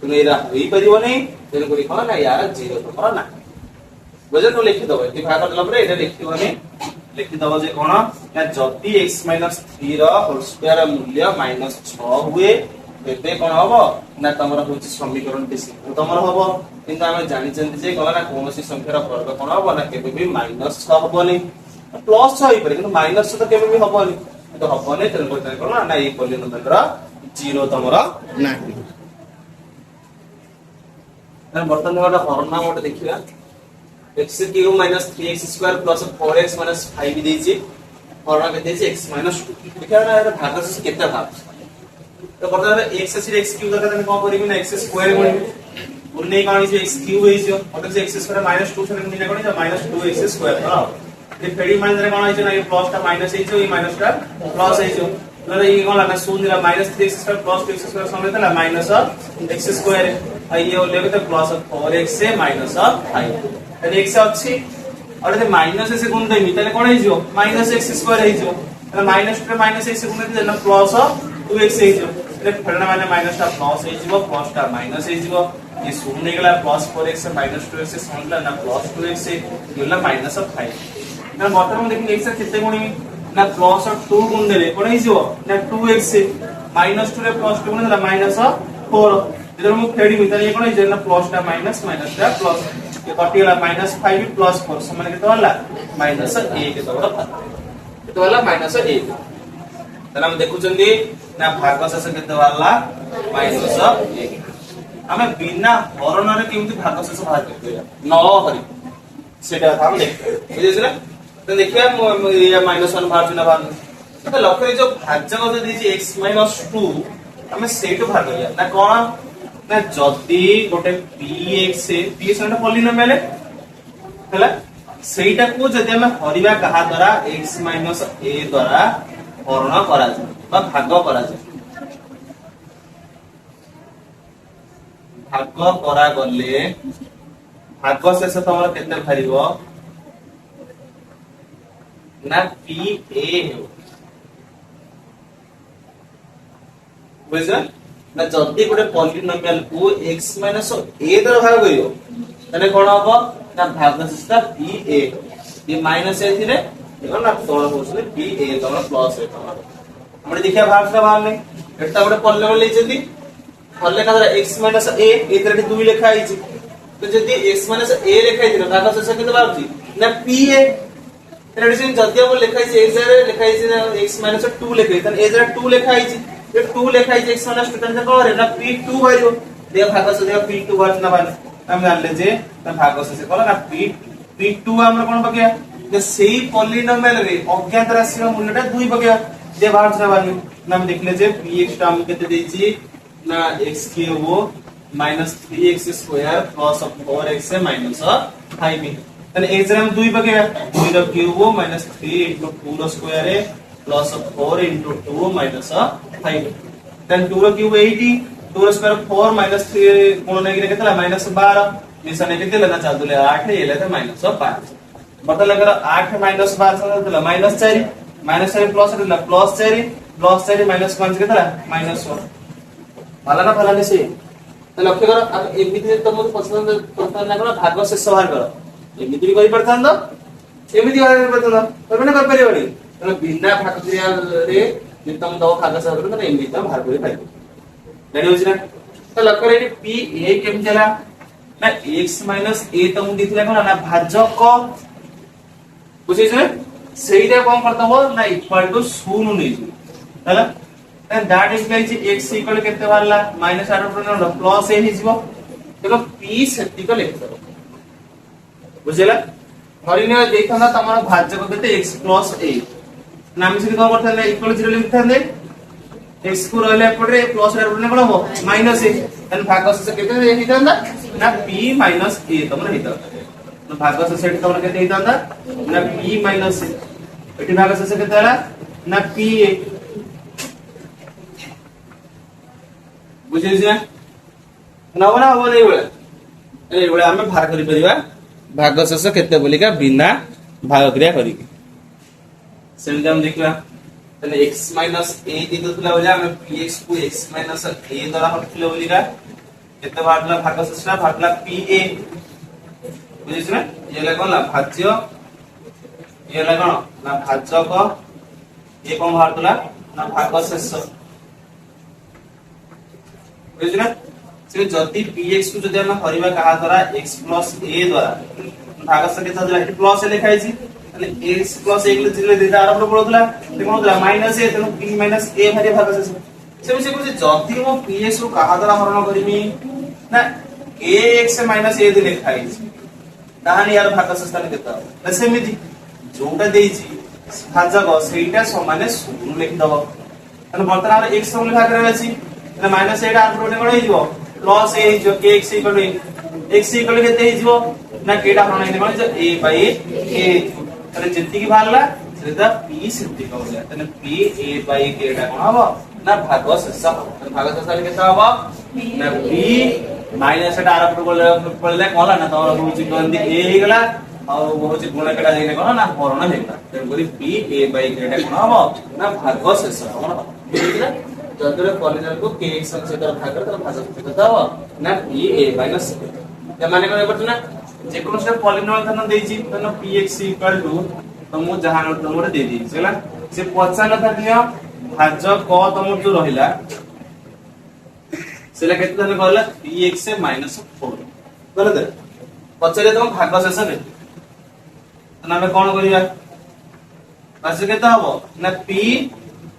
तो एरा होई परिबो नै तेन कोइ कोन ना यार 0 तमरा ना बुझे तो लिखि दबो एठी भाग करला परे एटा लिखिबो नै लिखि दबो जे कोन ना जति x - 3 रो होल स्क्वायर मूल्य -6 हुए एबे कोन होबो ना तमरा होची समीकरण टी सिंपल तमरा होबो किंतु हम जानि चंदी जे कोन ना कोनोसी संख्यार वर्ग कोन होबो ना केबे भी -6 होबो नै प्लस 6 होई परे किंतु -6 तो केबे भी होबो नै तो होबो नै तेन कोन ना ई पॉलिनोमियल रा 0 तमरा नाही ना बर्तन गोटा हरण गोटे देखिबा x³ - 3x² + 4x - 5 देछि हरण के देछि x - 2 देखा ना एटा भाग से केते भाग तो बर्तन x से x³ दरका तने कोन करिबि ना x² गुणिले उन्ने काणी से x³ होइछो और से x² - 2 से गुणिले काणी -2x² हां ये फेडी मान रे कोन होइछो ना ये प्लस ता माइनस होइछो ये माइनस ता प्लस होइछो मतलब ये कोन लाना शून्य -3x² + 2x² समेत ला -x² ये हो लेबे तो +4x से -5 तने x अछि और जे माइनस से गुण देमी तने कोन होइछो -x² होइछो तने -2 -x से गुण दे ना +2x होइछो तने फेडना माने माइनस ता प्लस होइछो प्लस ता माइनस होइछो ये शून्य गेला +4x से -2x से समझला ना +2x से गेला -5 ना बर्तमान देखि x से कितने गुणी ना +2 गुण देले कोन होइछो ना 2x से -2 रे +2 गुण देला -4 इधर मु फेडी मितर ये कोन होइछो ना प्लस ता माइनस ता प्लस ये कटिला -5 + 4 समान के तो वाला -1 के तो वाला तो वाला -1 तने हम देखु चंदी ना भाग शेष केते वाला -1 हमें बिना हरण रे केमति भाग शेष भाग करबे न हरि सेटा हम देखबे बुझिस ना तो देखिया ये -1 भाग ना भाग तो लक्ष्य जो भाजक जो देछि x - 2 हमें सेटो भाग करिया ना कोन ना जदी गोटे px से px ना पॉलिनोमियल हैला सेटा को जदी हम हरिबा कहा द्वारा x - a द्वारा हरण करा जाय बा भाग करा जाय भाग करा गले भाग शेष तमरा केते भरिबो ना pa हो बुझा ना जदी गोटे पॉलिनोमियल को x - a द्वारा भाग करियो तने कोन हबो ना भाग शेषता pa ये -a थिले देखो ना तोड़ होसले pa तोड़ प्लस है तोड़ हमरे देखिया भाग से बाहर नहीं एटा गोटे पॉलिनोमियल ले जदी पॉलिनोमियल का x - a एतरे 2 लिखा आइछि तो जदी x - a लिखा आइछि भाग शेष केते बाबुजी ना pa एडिशन जदी हम लिखा आइछि a जरे लिखा आइछि x - 2 लिखा तने a जरे 2 लिखा आइछि ये 2 लिखा आइछि x - 2 तने को रे ना p2 भरियो दे भाग से दे p2 भर ना बाने हम जान ले जे ना भाग से कोला ना p2 हमर कोन बकिया जे सेही पॉलिनोमियल रे अज्ञात राशि रो मूल्यटा 2 बकिया जे भाग से बाने ना हम देखले जे px टा हम केते देछि ना x³ - 3x² + 4x से -5 तने a जरा हम 2 बकिया 2 रो क्यूब - 3 * 2 रो स्क्वायर है + 4 * 2 - 5 देन 2 रो क्यूब 80 2 रो स्क्वायर 4 - 3 कोन नै के केतला -12 निशाने के देला ना चाल दुले 8 येले त -5 बता लगर 8 - 12 से देला -4 -4 प्लस देला +4 +4 -5 केतला -1 भला ना भला से तो लक्ष्य कर अब एमिति तो मो पसंद पसंद ना कर भाग शेष बाहर कर एमिति भी करि परथान तो एमिति बाहर परथान परमे ना कर परिबनी तो बिना भाग क्रिया रे नितम दो भाग शेष कर तो एमिति तो बाहर करि पाइबो जानि होछि ना तो लक्ष्य रे pa केम चला ना x - a तो मु दिथिला कोन ना भाजक बुझिस ना ସେଇଟା କଣ କରିଦବ ନା ଇକ୍ୱାଲ ଟୁ 0 ନେଇଯିବ ହେଲା। then that implies x equal କେତେ ବାହାରିଲା माइनस आर प्लस प्लस ए ହେଇଯିବ। देखो p ସେତିକ ଲେଖିଦବ ବୁଝିଲା। ଧରିନିଅ ଦେଇଥାନ୍ତା ତମର ଭାଜକ କେତେ x plus a ନା ଆମେ ସେଠି କଣ କରିଥାନ୍ତେ ଇକ୍ୱାଲ 0 ଲେଖିଥାନ୍ତେ x को रहले एपटे प्लस आर प्लस कଣ हबो माइनस a then भाग शेष केते ହେଇଥାନ୍ତା ना p minus a तमर ହେଇଥାନ୍ता। तो भाग शेष एठी तमर केते ହେଇଥାନ୍ता ना p minus a एठी भाग शेष केते होला ना p a बुझिस ना हो ना हो नहीं बोले ए बोले हमें भाग करि परिबा भाग शेष केते बोलिका बिना भाग क्रिया करी सेम हम देखला तने x minus a दितला बोले हमें px को x minus a द्वारा हटले बोलिका केते भागला भाग शेषला भागला pa बुझिस ना ये ला कोन ला भाज्य ये ला कोन ना भाजक ये कोन भागला ना भाग शेष बुझिना से जति px को जदि हम हरिबा कहा द्वारा x plus a द्वारा भाग से केता दिला एठी प्लस लिखाई छी तने x plus a के जिले दिला आरंभ पड़ोतला ते कोन दिला माइनस a तने p minus a हरि भाग से से कुछ जति मो px को कहा द्वारा हरण करिमी ना ax minus a दिले लिखाई छी ताहानी यार भाग से स्थान केता ना सेमिति जोटा देइची भाजक सेटा समान 0 लिखि दबो तने वर्तमान x सम भाग रे अछि ना माइनस 8 आर प्रोटे कोन हिजो प्लस a हिजो k x इक्वल केते हिजो ना केटा हरण हिने कोन हिजो a बाय a तने जति की भागला सेटा p सेति कहले तने p a बाय k टा कोन हबो ना भाग शेष तने भाग शेष केते हबो ना p माइनस 8 आर प्रोटे पड़ले कोला ना तोर होची कोन a हिगला और होची गुण केटा देने कोन ना हरण हेला तने बोली p a बाय k टा कोन हबो ना भाग शेष कोन हबो बुझिला जदरे पॉलिनोमियल को k x से तरफ भाग कर भाग करता हो ना p a माइनस या माने कोन बत ना जे कोनो से पॉलिनोमियल धन देछि तनो px इक्वल टू तमो जहां तमोरे दे दी छला से 55 था दियो भाजक क तमो जो रहिला सेला केते धन कहला px से -4 गलत है पचरे तम भाग शेष ने तने हम कोन करिया भाजक केते हबो ना p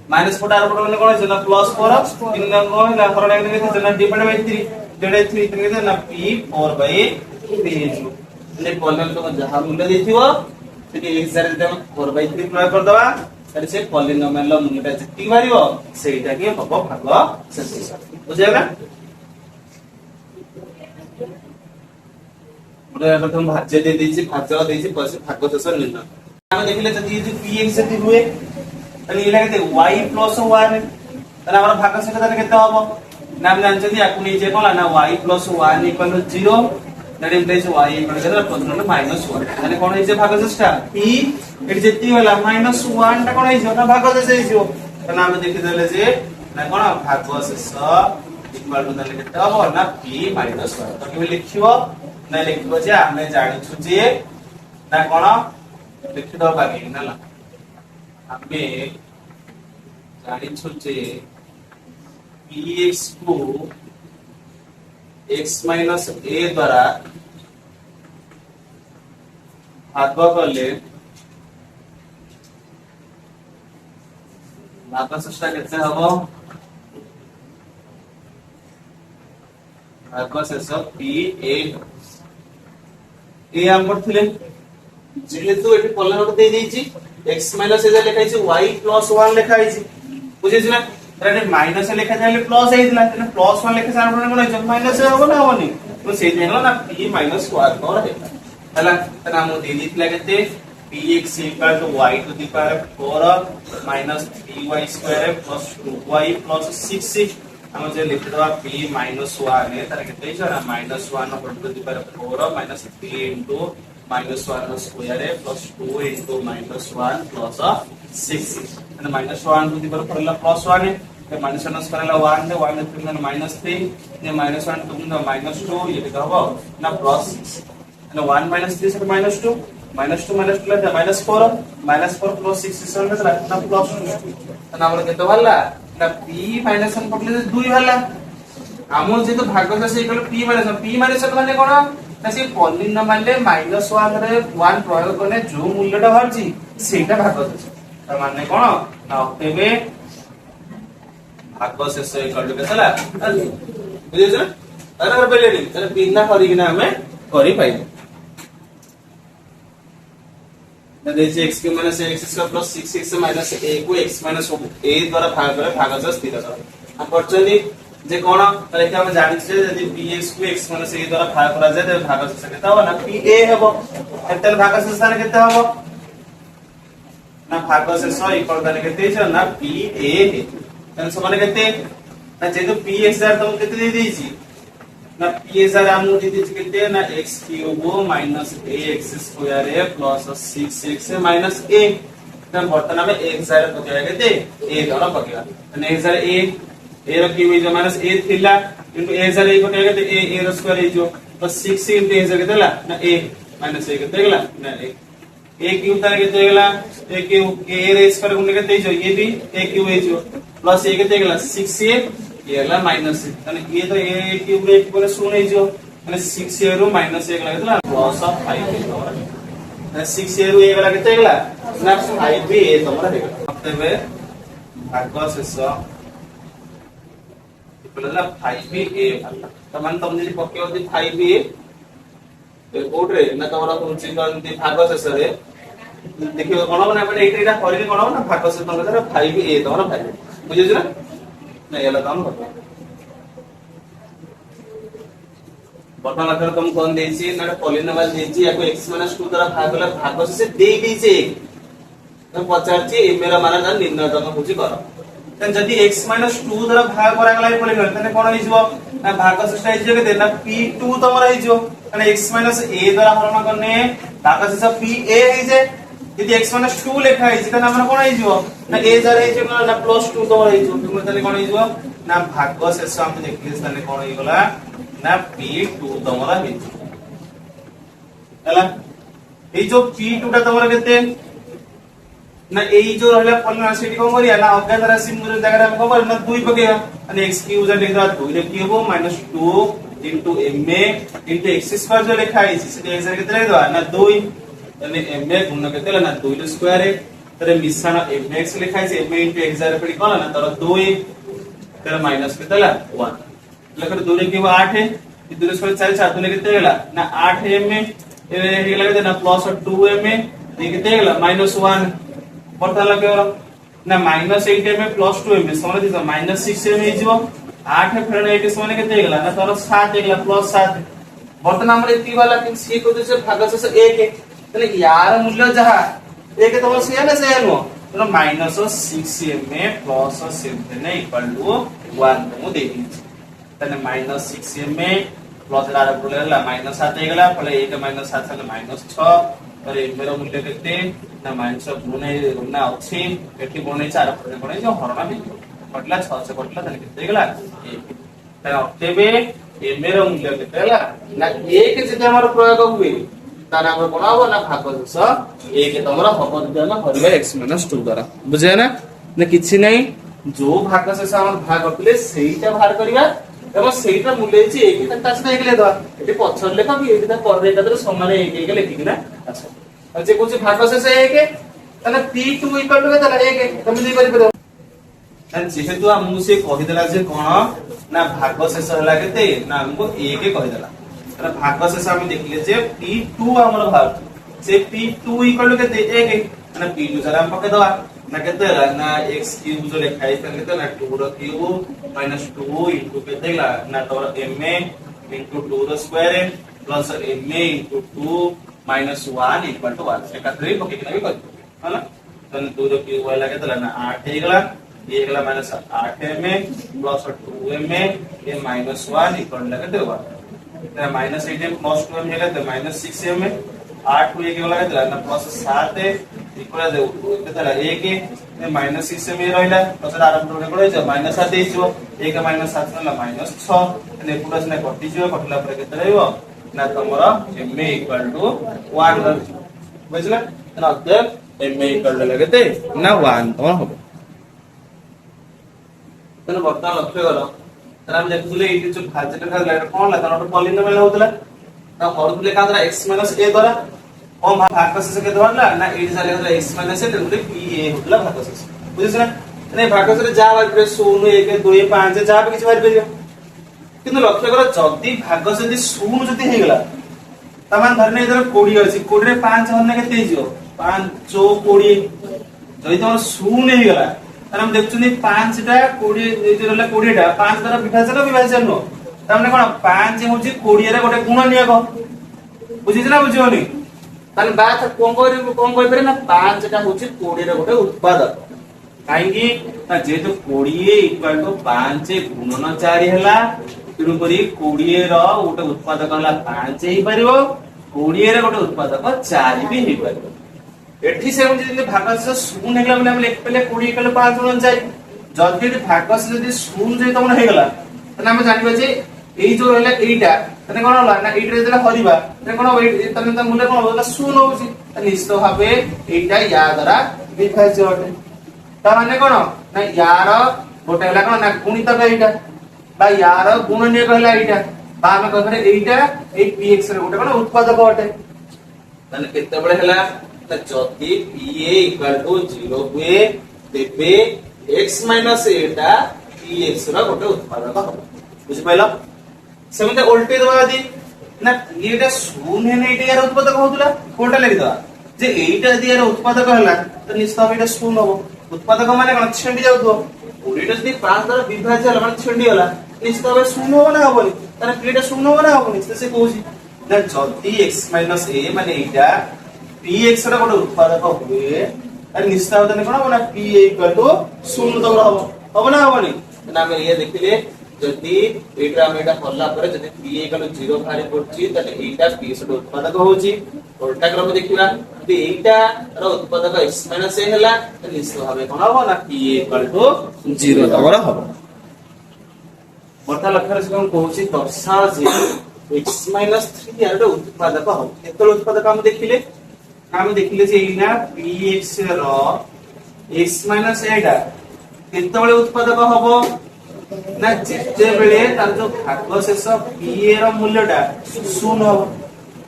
माइनस 4 आर प्रोटे कोन है ना प्लस 4 इन कोन है हरण के केते ना डिवाइड बाय 3 डिवाइड 3 केते ना p 4 बाय 3 ने पॉलिनोमियल तो जहां मूल्य देथिबो सेठी x जरे देम 4 बाय 3 प्रयोग कर दबा तरे से पॉलिनोमियल लो मूल्यटा जति मारिबो सेटा के हबो भाग शेष बुझेगा मोरे प्रथम भाज्य दे देछि भाज्य देछि पछे भाग शेष निर्णय हम देखले जति ये px जति हुए तने इला केते y plus 1 तने हमर भाग शेष केते हबो नाम जानछथि याकु नै जे कोला ना y plus 1 equal to 0 that implies y equal to -1 तने कोन हे जे भाग शेषटा p एट जेति होला -1 टा कोन हे जे ना भाग शेष हे जो तने हम देखि देले जे ना कोन भाग शेष इक्वल टू तने केते हबो ना p -1 तो केबे लिखिबो ना लिखिबो जे हम जानिछु जे ना कोन लिखि दो बाकी ना हमें जानिछु जे px को x minus a द्वारा भाग करले भाग शेषटा केते हबो भाग शेष p a हम करथिले जेहेतु एठी पॉलिनोमियल दे देछि x minus a लिखाइ छी y plus 1 लिखाइ छी बुझिस ना तने माइनस लिखा जाले प्लस हेइतला तने प्लस 1 लिखा सारा कोन है माइनस होबो ना होनी तो से देनो ना p minus 1 और हेला हला तने हम दे दितला केते px equal to y to the power 4 minus 3y square plus 2y plus 6 हम जे लिख दवा p minus 1 है तने केते छ ना -1 to the power 4 minus 3 into -1 square है plus 2 into -1 plus 6 and -1 to the power 4 plus 1 है ये -1 स्क्वायर ला 1 है 1 to the -3 ये -1 to the -2 ये लिखा होगा ना plus 6 and 1 -3 से -2 -2 -2 ला -4 -4 plus 6 से ना plus 2 तो ना हमर केते भला ना p -1 पटले 2 भला हमर जे तो भाग से इक्वल p -1 माने कोन ना से पॉलिनोमियल रे -1 रे 1 प्रयोग करने जो मूल्यटा बाहरची सेटा भागशेष त माने कोन ना तेबे भागशेष इक्वल टू केतला बुझिछ ना अरे कर पहिले नहीं अरे बिना करिकिना हमें करि पाइबो ना देखिए x के minus x square plus 6x minus a को x माइनस a द्वारा भाग करे भागशेष स्थिर कर हम परचनी जे कोन तले के हम जानि छै यदि px को x माइनस a द्वारा भाग करा जाय त भागशेष केता हो ना pa हेबो एतल भागशेष स्थान केता हो ना भागशेष इक्वल करने केते छै ना pa हे तन समान केते ना जे तो px जार तुम केते दे दैछि ना px जार हम दे दैछि केते ना x cube minus ax square a plus 6x minus a तन वर्तमान में x जार पकेया केते a धरा पकेया तने x जार a a रो क्यूब इज माइनस a थिला इनटू a जार a पकेया केते a रो square is plus 6 into a जार केतेला ना a माइनस a केते गेला ना a क्यूब तारे केते गेला a क्यूब a रे स्क्वायर गुणे केते इज ये भी a cube is plus a केते गेला 6a ये ला माइनस माने ये तो a क्यूब रे इक्वल शून्य जो माने 6a रो माइनस 1 लागेला प्लस 5 ना 6a रो 1 लागे तेगला ना 5b ए तमरा हेगला तबे भागशेष इक्वल ला 5b ए त मान तम जे पकेओ दि 5b ए कोड रे ना तमरा कोन चिन्ह दि भागशेष रे देखियो कोन बना बने एटा करिले कोन ना भागशेष तमरा 5b ए तमरा 5 बुझिछ ना ना याला काम करतो वर्तमान अगर तुम कोन देछि ना पॉलिनोमियल देछि याको x 2 द्वारा भाग कला भागशेष दे दैछि तो पचारछि ए मेरा मान ना निर्णय तम बुझि कर तन जदी x 2 द्वारा भाग करा गला पॉलिनोमियल तने कोन हिजबो ना भागशेष हिजो के देना p2 तमरा हिजो माने x a द्वारा हरण करने भागशेष pa हिजे यदि x 2 लेखा है तने हमरा कोन हिजो ना a जार हिजो ना प्लस 2 तमरा हिजो तुम तने कोन हिजो ना भागशेष हम देखिले तने कोन हिगला ना p2 तमरा हिजो हला ए जो p2 टा तमरा केते ना ए जो रहला पॉलिनोमियल सेटी कोन करिया ना अज्ञात राशि मूल्य जगह हम कोन ना 2 पकेया आणि x क्यूब जे लिखा 2 रे की हो -2 into ma into x square जो लिखा है से x केते ले दवा ना 2 यानी ma गुण केते ना 2 रे स्क्वायर है तरे मिश्रण mx लिखा है ma into x जार पड़ी कोन ना तर 2 तर माइनस केते ला 1 लेकर 2 रे की 8 है 2 रे स्क्वायर 4 4 केते गेला ना 8 ma ए गेला केते ना प्लस 2 ma ये केते गेला -1 पड़ता लगे और ना -8 में प्लस 2 में समान दिस -6 में हिजो 8 फेरन 8 समान केते गेला ना तर 7 गेला प्लस 7 वर्तमान हमर एती वाला कि सी को से भागशेष 1 है तने यार मूल्य जहा 1 तो से ना से नो तो -6 में प्लस 7 इक्वल टू 1 तो दे दी तने -6 में प्लस ला बोलेला -7 गेला पले 1 -7 से -6 और मेरा मूल्य केते ना माइनस गुणे ना अछि एठी गुणे 4 पर गुणे जो हरणा भी कटला 6 से कटला तने केते गेला 1 त अतेबे ए मेरा मूल्य केते गेला ना 1 जे हमर प्रयोग हुए तार हमर बनाबो ना भागशेष 1 तमरा हबो जे ना हरबे x 2 द्वारा बुझे ना ना किछि नै जो भागशेष हमर भाग करले सेईटा भार करिया एवं सेईटा मूल्य छि 1 तक तास नै गेले दवा एठी पछर लेखा भी एठी ता कर रेखा समान 1 लिखि ना अच्छा जे कुछ भागशेष 1 तने p2 इक्वल टू केतला 1 तुम दे करि परबो तन जेहेतु हमहु से कहि देला जे कोन ना भागशेष हला केते ना हमको 1 कहि देला तने भागशेष हम देखले जे p2 हमर भाग से p2 इक्वल टू केते 1 ना p2 जरा हम पके दवा ना केते ना x क्यूब जो लिखा है तने केते ना 2 रो क्यूब -2 इनटू केते ला ना तो ma इनटू 2 रो square plus ma into 2 -1 equal to 1 से कतरी पके के भी कर हला तने 2 रो क्यूब वाला केते ला ना 8 हेगला ये हेगला -8 ma प्लस 2 ma ये -1 इक्वल ला केते 1 ना -8 प्लस 2 हेगला तो -6 ma 8 को 1 वाला केते ला ना प्लस 7 इक्वल दे केते ला 1 ये -6 में रहला तो आरंभ रे कोइ जे -7 देइछो 1 -7 ना -6 ने पूरा से कटि जो कटला पर केते रहइबो ना तमरा ma इक्वल टू 1 बुझला ना अतः ma इक्वल टू लगते ना 1 तमरा होबो तने वर्तमान लक्ष्य गलो तने हम देखुले एटी जो भाज्यटा खाला कोन ला तने पॉलिनोमियल होतला ता हरदले का द्वारा x - a द्वारा कौन भागशेष के द्वारा ना एडी साले द्वारा x - a तेरे p a होतला भागशेष बुझिस ना ने भागशेष जा बार 0 1 2 5 जा भी किछ बार परियो किंतु लक्ष्य कर जदी भागशेष 0 जदी हे गेला तमान धरने इधर 20 अछि 20 रे 5 हरने केते हिजो 5 चो 20 जदी तमर 0 हे गेला त हम देखछुनी 5 टा 20 जे रहला 20 टा 5 द्वारा विभाजन नो तमने कोन 5 होची 20 रे गोटे गुण नियक बुझिस ना बुझियोनी तान बात कोन कोइ परे ना 5 टा होची 20 रे गोटे उत्पादक काहेकि ता जेतो 20 = 5 गुणन 4 हैला तेनु करी 20 रो गोटे उत्पादक हला 5 हे परिबो 20 रे गोटे उत्पादक 4 भी हे परिबो एठी से हम जे भागशेष 0 हेगला बोले हम लिख पले 20 = 5 गुणन 4 जदी भागशेष जदी 0 जे तमन हेगला तने हम जानिबा जे एई जो रहला एईटा तने कोन होला ना एईटा जेला हरिबा तने कोन तने त मूल्य कोन होला 0 होची निश्चित भाबे एईटा या द्वारा विभाज्य होते ता माने कोन ना यार गोटे होला कोन ना गुणितक एईटा बा यार गुणनीय कहला एईटा बा हम कहबे एईटा ए px रे गोटे कोन उत्पादक होते तने केते बळे हला त जदी pa = 0 हुए तेबे x - a टा px रा गोटे उत्पादक हो बुझ पाइला सेमते उल्टे दबा दी ना एटा 0 हे नै यार उत्पादक होतला कोटा लागि दबा जे एटा यदि यार उत्पादक हला त निश्चित एटा 0 हो उत्पादक माने कोन छेंडी जाउतो ओडीटा जदी 5 द्वारा विभाज्य हला माने छेंडी हला निश्चित 0 हो ना होबनी ताने एटा 0 हो ना होबनी से कहूची ना जदी x - a माने एटा px रा गोटे उत्पादक हुए अरे निश्चित तने कोन हो ना pa = 0 तब हो ना होबनी ना हम ये देखिले जदी एटा हम एटा करला पर जदी pa = 0 भारे पड़ची तने एटा px रो उत्पादक होची उल्टा क्रम देखिबा जदी एटा रो उत्पादक x - a हैला त निश्चित भाबे कोन हो ना pa = 0 तबर हो बर्ता लक्ष्य से हम कहूची दर्शा जे x - 3 यार रो उत्पादक हो केतल उत्पादक हम देखिले जे इना px रो x - a टा केतबेले उत्पादक हबो ना जेते बेले तार जो भागशेष pa रो मूल्यटा 0 हो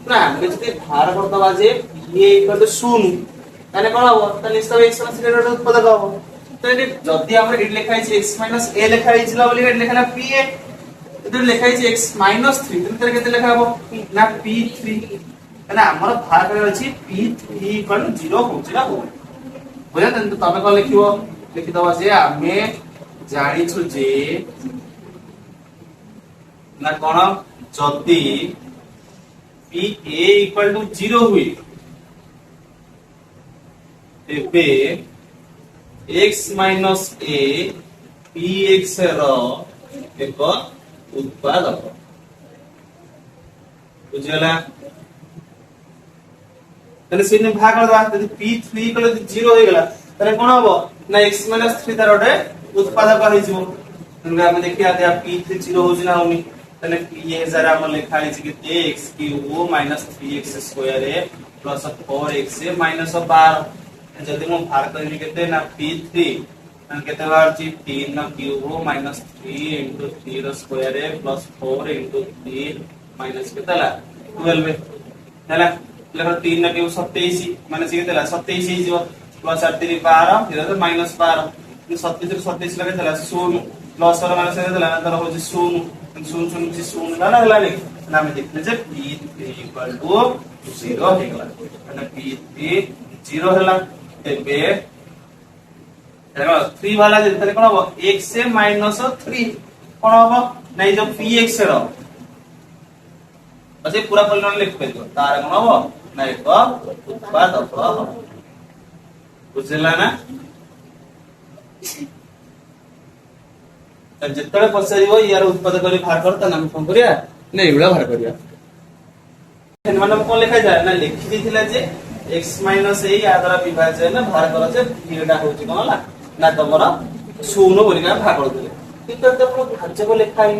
ना हम जति भार करतबा जे pa = 0 ताने कोन हो त निश्चित x - a रो उत्पादक हो तो जदी हमर इट लिखाइ छै x - a लिखाइ छिला बोली इट लिखला pa इधर लिखाइ छै x - 3 तने केते लिखा हो ना p3 ना हमर भार करे अछि p3 = 0 होचिला हो बुझा तने तमे को लिखिबो लिखि दवा जे आमे जानि छु जे ना कोन जदी pa = 0 हुई तेबे x - a px रो एक उत्पादक बुझला तने सिने भाग करबा यदि p3 = 0 हो गेला तने कोन हबो ना x - 3 तार ओटे उत्पादक होई जिवो तने हम देखिया दे p3 0 हो जिना होनी तने ये जरा हम लिखा है कि x³ - 3x² + 4x - 12 जदी हम भाग करनी केते ना p3 तने केते बार छी 3³ - 3 * 3 रो स्क्वायर + 4 * 3 माइनस केतला 12 हैला लेखा 3 ना 27 माने से केतला 27 ही जीव प्लस 8 3 12 फिर तो माइनस 12 ये 27 रे 27 लगे तला 0 प्लस और माइनस केतला ना तर हो 0 0 0 से 0 ना लागला ने ना हम देखले जे p3 = 0 हे गला ना p3 0 हला तेबे देखो 3 वाला जे तने कोन हो x से -3 कोन हो नै जो px रो असे पूरा परिणाम लिख पेतो तार कोन हो ना एक उत्पादक हो बुझला ना त जतळे पसरिबो यार उत्पादक करी भार करता ना हम कोन करिया नै एवढा भार करिया मतलब कोन लिखा जाय ना लिखि दिथिला जे x - a या द्वारा विभाज्य ना भार कर जे एटा होची कोनला ना तमरा 0 बोली का भाग कर देले किंतु त भाज्य को लिखाइ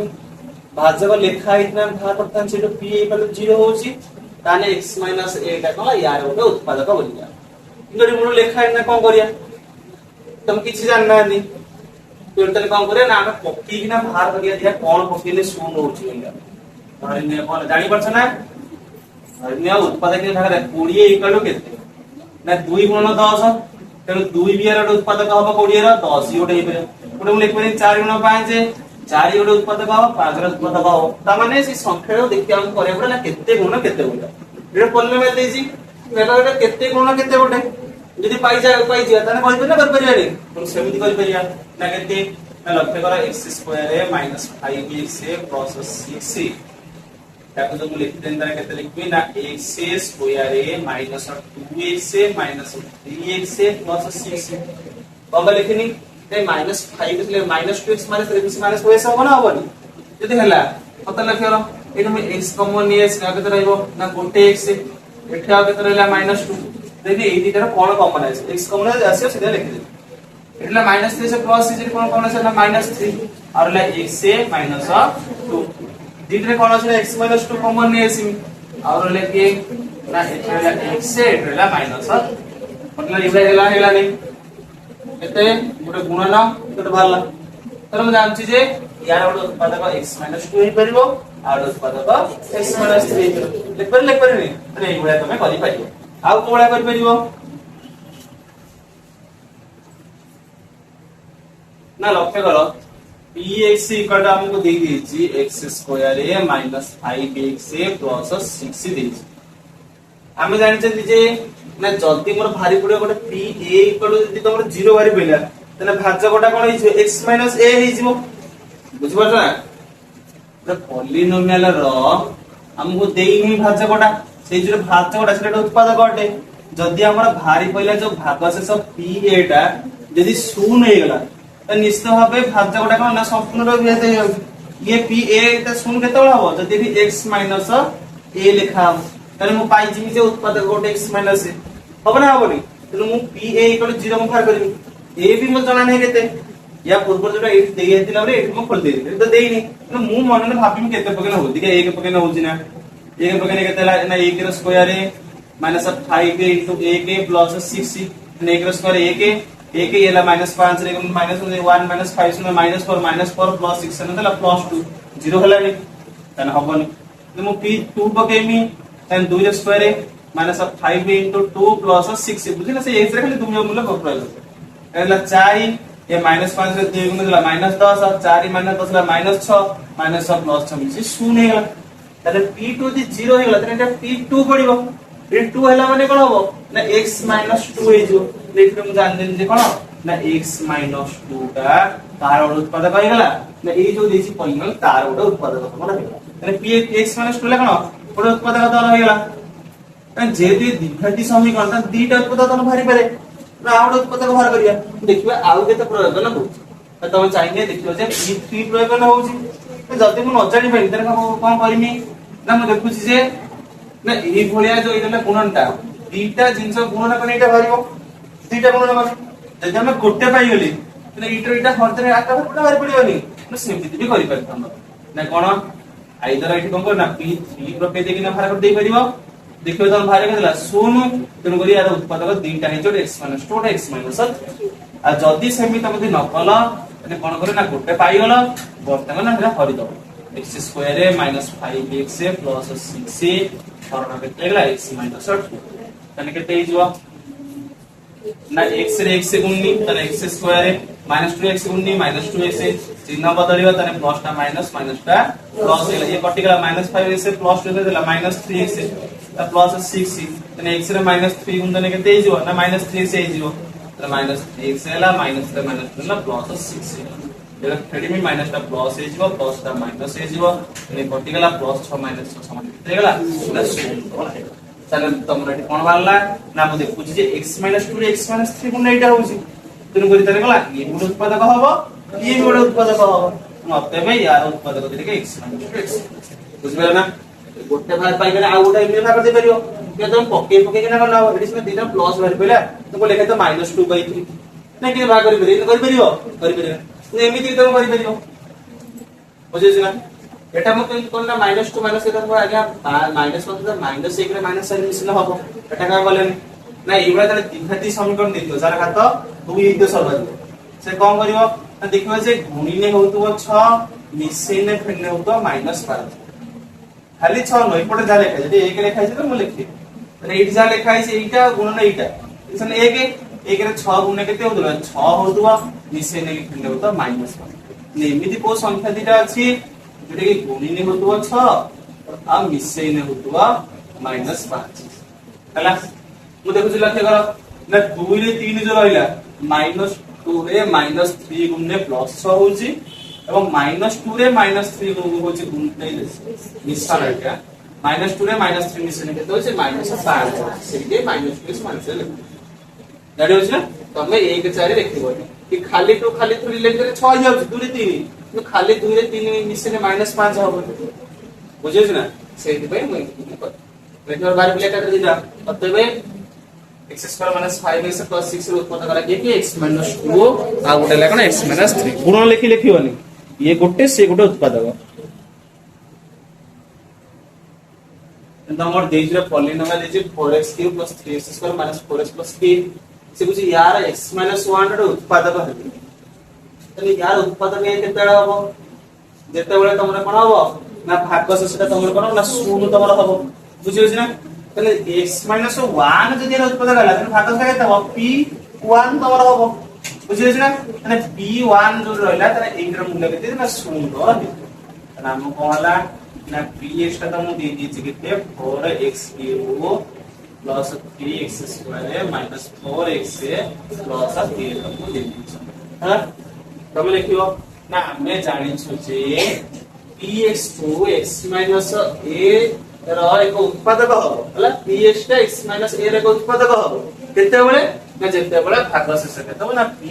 भाज्य को लिखाइ ना भाग करता से तो p = 0 होची ताने x - a टा कोनला यार ओटे उत्पादक बोलिया इनरे मुनो लिखाइ ना कोन करिया तुम किछि जानना नहीं तो तने कोन करे ना हम पक्की ना भार करिया दिया कोन पक्कीले 0 होची बोलिया तारे ने कोन जानि परछ ना धरिनिया उत्पादक भागरे 20 इक्वल केते ना 2 गुणन 10 तेणु 2 बियर उत्पादक हम 20 रो 10 ही गोटे गोटे मु लिखबे 4 गुण 5 4 गोटे उत्पादक हम 5 रो उत्पादक हम ता माने से संख्या देखि हम करे पड़ला केते गुण एटा पॉलिनोमियल देजी एटा केते गुण केते गोटे यदि पाई जा ताने कहि पे ना कर परिया रे तो सेमिति कर परिया ना केते ना लक्ष्य करा x² - 5x + 6 ताको तो लिख देन तारे केते लिखबी ना x² - 2x - 3x + 6 बाबा लिखनी ते -5 इसलिए -2x - 3x - 4 ऐसा होना होबनी यदि हला पता लखिरो एनु में x कॉमन नहीं है केते रहइबो ना गोटे x एठा केते रहला -2 देखि एई दिटार कोन कॉमन है x कॉमन आसे सीधा लिख दे एटला -3 से प्लस से कोन कोन है ना -3 और ला x से -2 दिटरे कोन আছে x -2 कॉमन नहीं है और लेके ना एटला x से एटला -2 मतलब इबला हेला नहीं एते गोटे गुणन केते बारला तर हम जानछि जे यार गोटे उत्पादक x -2 ही परिबो और उत्पादक x -3 लिख पर नहीं अरे एई बळा तमे करि पाइबो आउ कोळा कर परिबो ना लक्ष्य करो px इक्वल हमको दे दीची x² - 5x + 6 देची हमें जानि छथि जे ना जल्दी मोर भारी पड़े गोटे pa इक्वल जदी तमर 0 भारी पइला तने भाज्य कोटा कोन हिजो x - a हिजो बुझि परछ ना त पॉलिनोमियल रो हमको देई नहीं भाज्य कोटा से जो भाज्य कोटा सेटा उत्पादक अटे जदी हमर भारी पइला जो भागशेष pa टा यदि शून्य हे गला त निश्चित भाबे भाज्य कोटा कोन ना संपूर्ण रो भेद ये pa त शून्य केते बळ हबो जदी भी x - a लिखा तने मु पाई जिमी जे उत्पादक गोटे x - a हबो ना हबोनी तने मु pa इक्वल 0 मु फार करबी a भी मु जाना नहीं केते या पूर्व जोटा एट देई हेतिला रे एट मु खोल देई तो देई नहीं तो मु मन में भाबी केते पकेन हो दिके 1 पकेन होउची ना 1 पकेन केते ला ना 1 रो स्क्वायर -5 1 + 6 ने 1 रो स्क्वायर 1 येला -5 रे -1 -5 -4 -4 + 6 नतला +2 0 हला नहीं तने हबनी तो मु p2 पकेमी तने 2 रो स्क्वायर -5 * 2 + 6 बुझिना से एक्स रे खाली तुम मूल्य प्रयोग एला 4 ये -5 रे 2 गुण देला -10 और 4 -10 ला -6 -6 + 6 मिसी शून्य हेला तने p2 जे 0 हेला तने एटा p2 पडिबो p2 हेला माने कोन हबो ना x - 2 हे जो देखियो हम जान देन जे कोन ना x - 2 टा तार उत्पादक हो गेला ना ए जो देछि पॉलिनोमियल तार ओटा उत्पादक कोन हेला तने p x - 2 ला कोन ओटा उत्पादक तार हो गेला तने जे दे द्विघाती समीकरण ता दीटा उत्पादक तन भारी पारे ना आउट उत्पादक बाहर करिया देखिबा आउ केते प्रयोग न होछ त तमे चाहिए देखियो जे p3 प्रयोग न होउची जति मु न जानि पाइ तने कोन करमी ना मु देखुची जे ना ए भलिया जो इतला गुणनटा दीटा जिंस गुणन कने एटा भारिबो दीटा गुणन कने जदि हम गोटे पाइ गेली तने इटा हरतरे आका पुरा भारी पडियोनी न सेमति भी करि परथम ना कोन आइदर एठी कोन ना p3 प्रयोग देकिन भार कर देई परिबो देखियो तम भारे केला सोनु तेनु करी यार उत्पादक दीटा हे जोटे x - 2 x - आ जदी सेमि तमति न कला तने कोन करे ना गोटे पाइ गला वर्तमान हमरा हरि दो x² - 5x + 6 फॉर्म केते गेला x - 2 तने केते हिजो ना x रे x से गुणनी तने x² - 2x गुणनी -2x चिन्ह बदलिबा तने प्लस टा माइनस टा प्लस ये कटिगला -5x से +2 देला -3x ता प्लस 6 तने x रे -3 गुण तने केते हिजो ना -3 से हिजो त -3x हैला -2 ना प्लस 6 एला थेडी में माइनस टा प्लस हिजो प्लस टा माइनस हिजो तने कटिगला +6 - 6 समान केते गेला प्लस चले तमरा कोन बारला ना मु देखुची जे x - 2 रे x - 3 गुण एटा होउची तने करी तने गला ये गुण उत्पादक हबो ये गुण उत्पादक हबो मते में यार उत्पादक देके x - 2 x बुझबे ना गोटे भाग पाइ गेला आ गोटे एमे भाग दे परियो के तुम पके के ना करना एडी से दिना प्लस भाग पइला तुमको लेखे तो -2/3 ना के भाग करि परियो तो एमिति तुम करि परियो बुझिस ना एटा म कोन ना -2 - एटा को आज्ञा माइनस मतलब -1 रे -7 मिसिन हबो एटा का बोलेन ना एबा तने द्विघाती समीकरण दितो जार खात 2 हित सर्वाधिक से कोन करिवो ना देखिबा जे गुणिले होतबो 6 मिसिन फेने होतो -5 खाली 6 नो एपटे जा लिखा है 1 लिखा है तो मु लिखि माने एठी जा लिखा है एटा गुणन एटा इसन 1 1 रे 6 गुणे केते होतला 6 होतवा मिसे ने लिखले होता -1 ने एमिति को संख्या दिटा अछि जेटे कि गुणिने होतवा 6 आ मिसे ने होतवा -5 हला मु देखु लक्ष्य करो ना 2 रे 3 जो रहला -2 रे -3 गुणे +6 होची এবং -2 रे -3 गुण होची गुण नै मिश्रण एटा -2 रे -3 मिश्रण केते होची -5 सेके -2 मानसे गाडी होची ना तमे 1 4 लिखिबो कि खाली 2 रिलेट करे 6 जाउची 2 रे 3 तो खाली 2 रे 3 मिश्रण -5 हबो बुझिस ना सेति पे मैं लेटर बार प्लेट कर दिदा तबे x² - 5x + 6 रे उत्पन्न करा कि x - 2 आ गोटे लेखन x - 3 गुण लिखि लिखिबनी ये गोटे से गोटे उत्पादक number देजरे polynomial देजि 4x³ + 3x² - 4x + k से कुछ यार x - 1 रो उत्पादक हेबी तनी यार उत्पादक ए केतेडा हबो जेते बेले तमरे कोन हबो ना भाग शेषटा तमरे कोन ना शून्य तमरे हबो बुझियोछ ना तले x - 1 जदि उत्पादक हला तने भाग शेषटा केते हबो p1 तमरे हबो बुझियोछ ना तने p1 जो रहला तने एकर मूल्य केते ना शून्य रहबी तने हम कोहला ना px टा त मु दे दीची केते 4x³ + 3x² - 4x + k मु दे दीची हां तमे लिखियो ना हमें जानि छु जे px2 x - a ର ଏକ उत्पादक हबो हला px टा x - a ର ଏକ उत्पादक हबो केते बेले ना जेते बेले भाग शेष केते हो ना p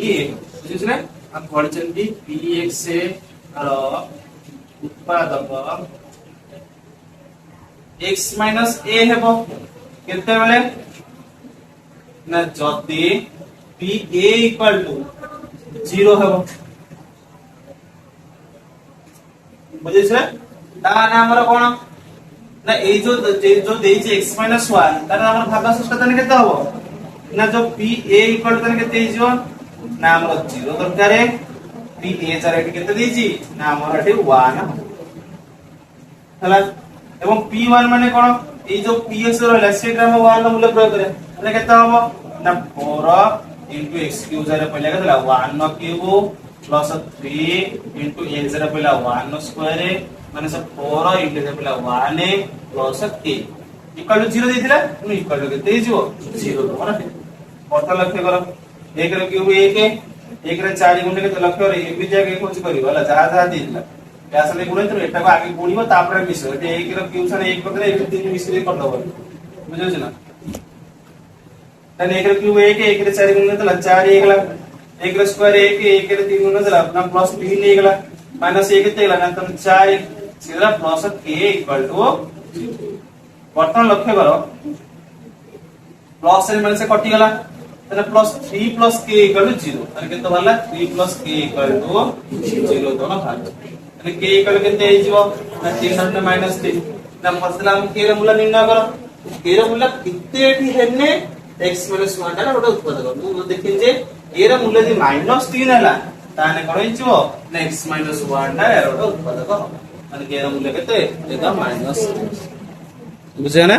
बुझिस ना हम पढचंती px ର उत्पादक x - a हेबो केते बेले ना जति pa = 0 हेबो बुझिस ना ता ना हमर कोन ना ए जो देइछि x - 1 तार हमर भाग शेष केते केते हबो ना जो pa = तने केते हिजो ना हमर 0 दरकार है pa चार एटी केते देइछि ना हमर एटी 1 हला एवं p1 माने कोन ए जो px रहला सेटा हम 1 मूल्य प्रयोग करे तने केते हबो ना 4 * x³ जरे पहिले केतला 1³ + 3 * a जरे पहिले 1² माने सब 4 * जरे पहिले 1 + k = 0 देथिला नु इक्वल केते हिजो 0 तमरा पता लक्ष्य करो 1 रे क्यूब 1 रे 4 गुणे केते लक्ष्य रे एबी जाके खोज करिवो हला जहा जहा दिला यासले गुणे तो एटा को आगे गुणिबो तापर मिसो एटे 1 रे क्यूब सने 1 पकरे 1 3 मिसरे कर दबो बुझियो छ ना तने 1 रे क्यूब 1 रे 4 गुणे तो 4 1 ला 1 रे स्क्वायर 1 रे 3 गुणे तो अपना प्लस 3 1 ला माइनस 1 केते ला त 4 सीधा प्लस k = बर्तन लक्ष्य करो प्लस रे माने से कटि गला तने +3 + k = 0 तने केते भला 3 + k = 0 दोनो भाग तने k = केते हिजो ना 3 * -3 ना फसला हम k रे मूल्य निर्णय करो k रे मूल्य किते एठी हेने x - 1 टा गोटे उत्पादक मु देखिन जे k रे मूल्य जे -3 हला ताने कोन हिजो ना x - 1 टा गोटे उत्पादक माने k रे मूल्य केते एटा -3 बुझे ना।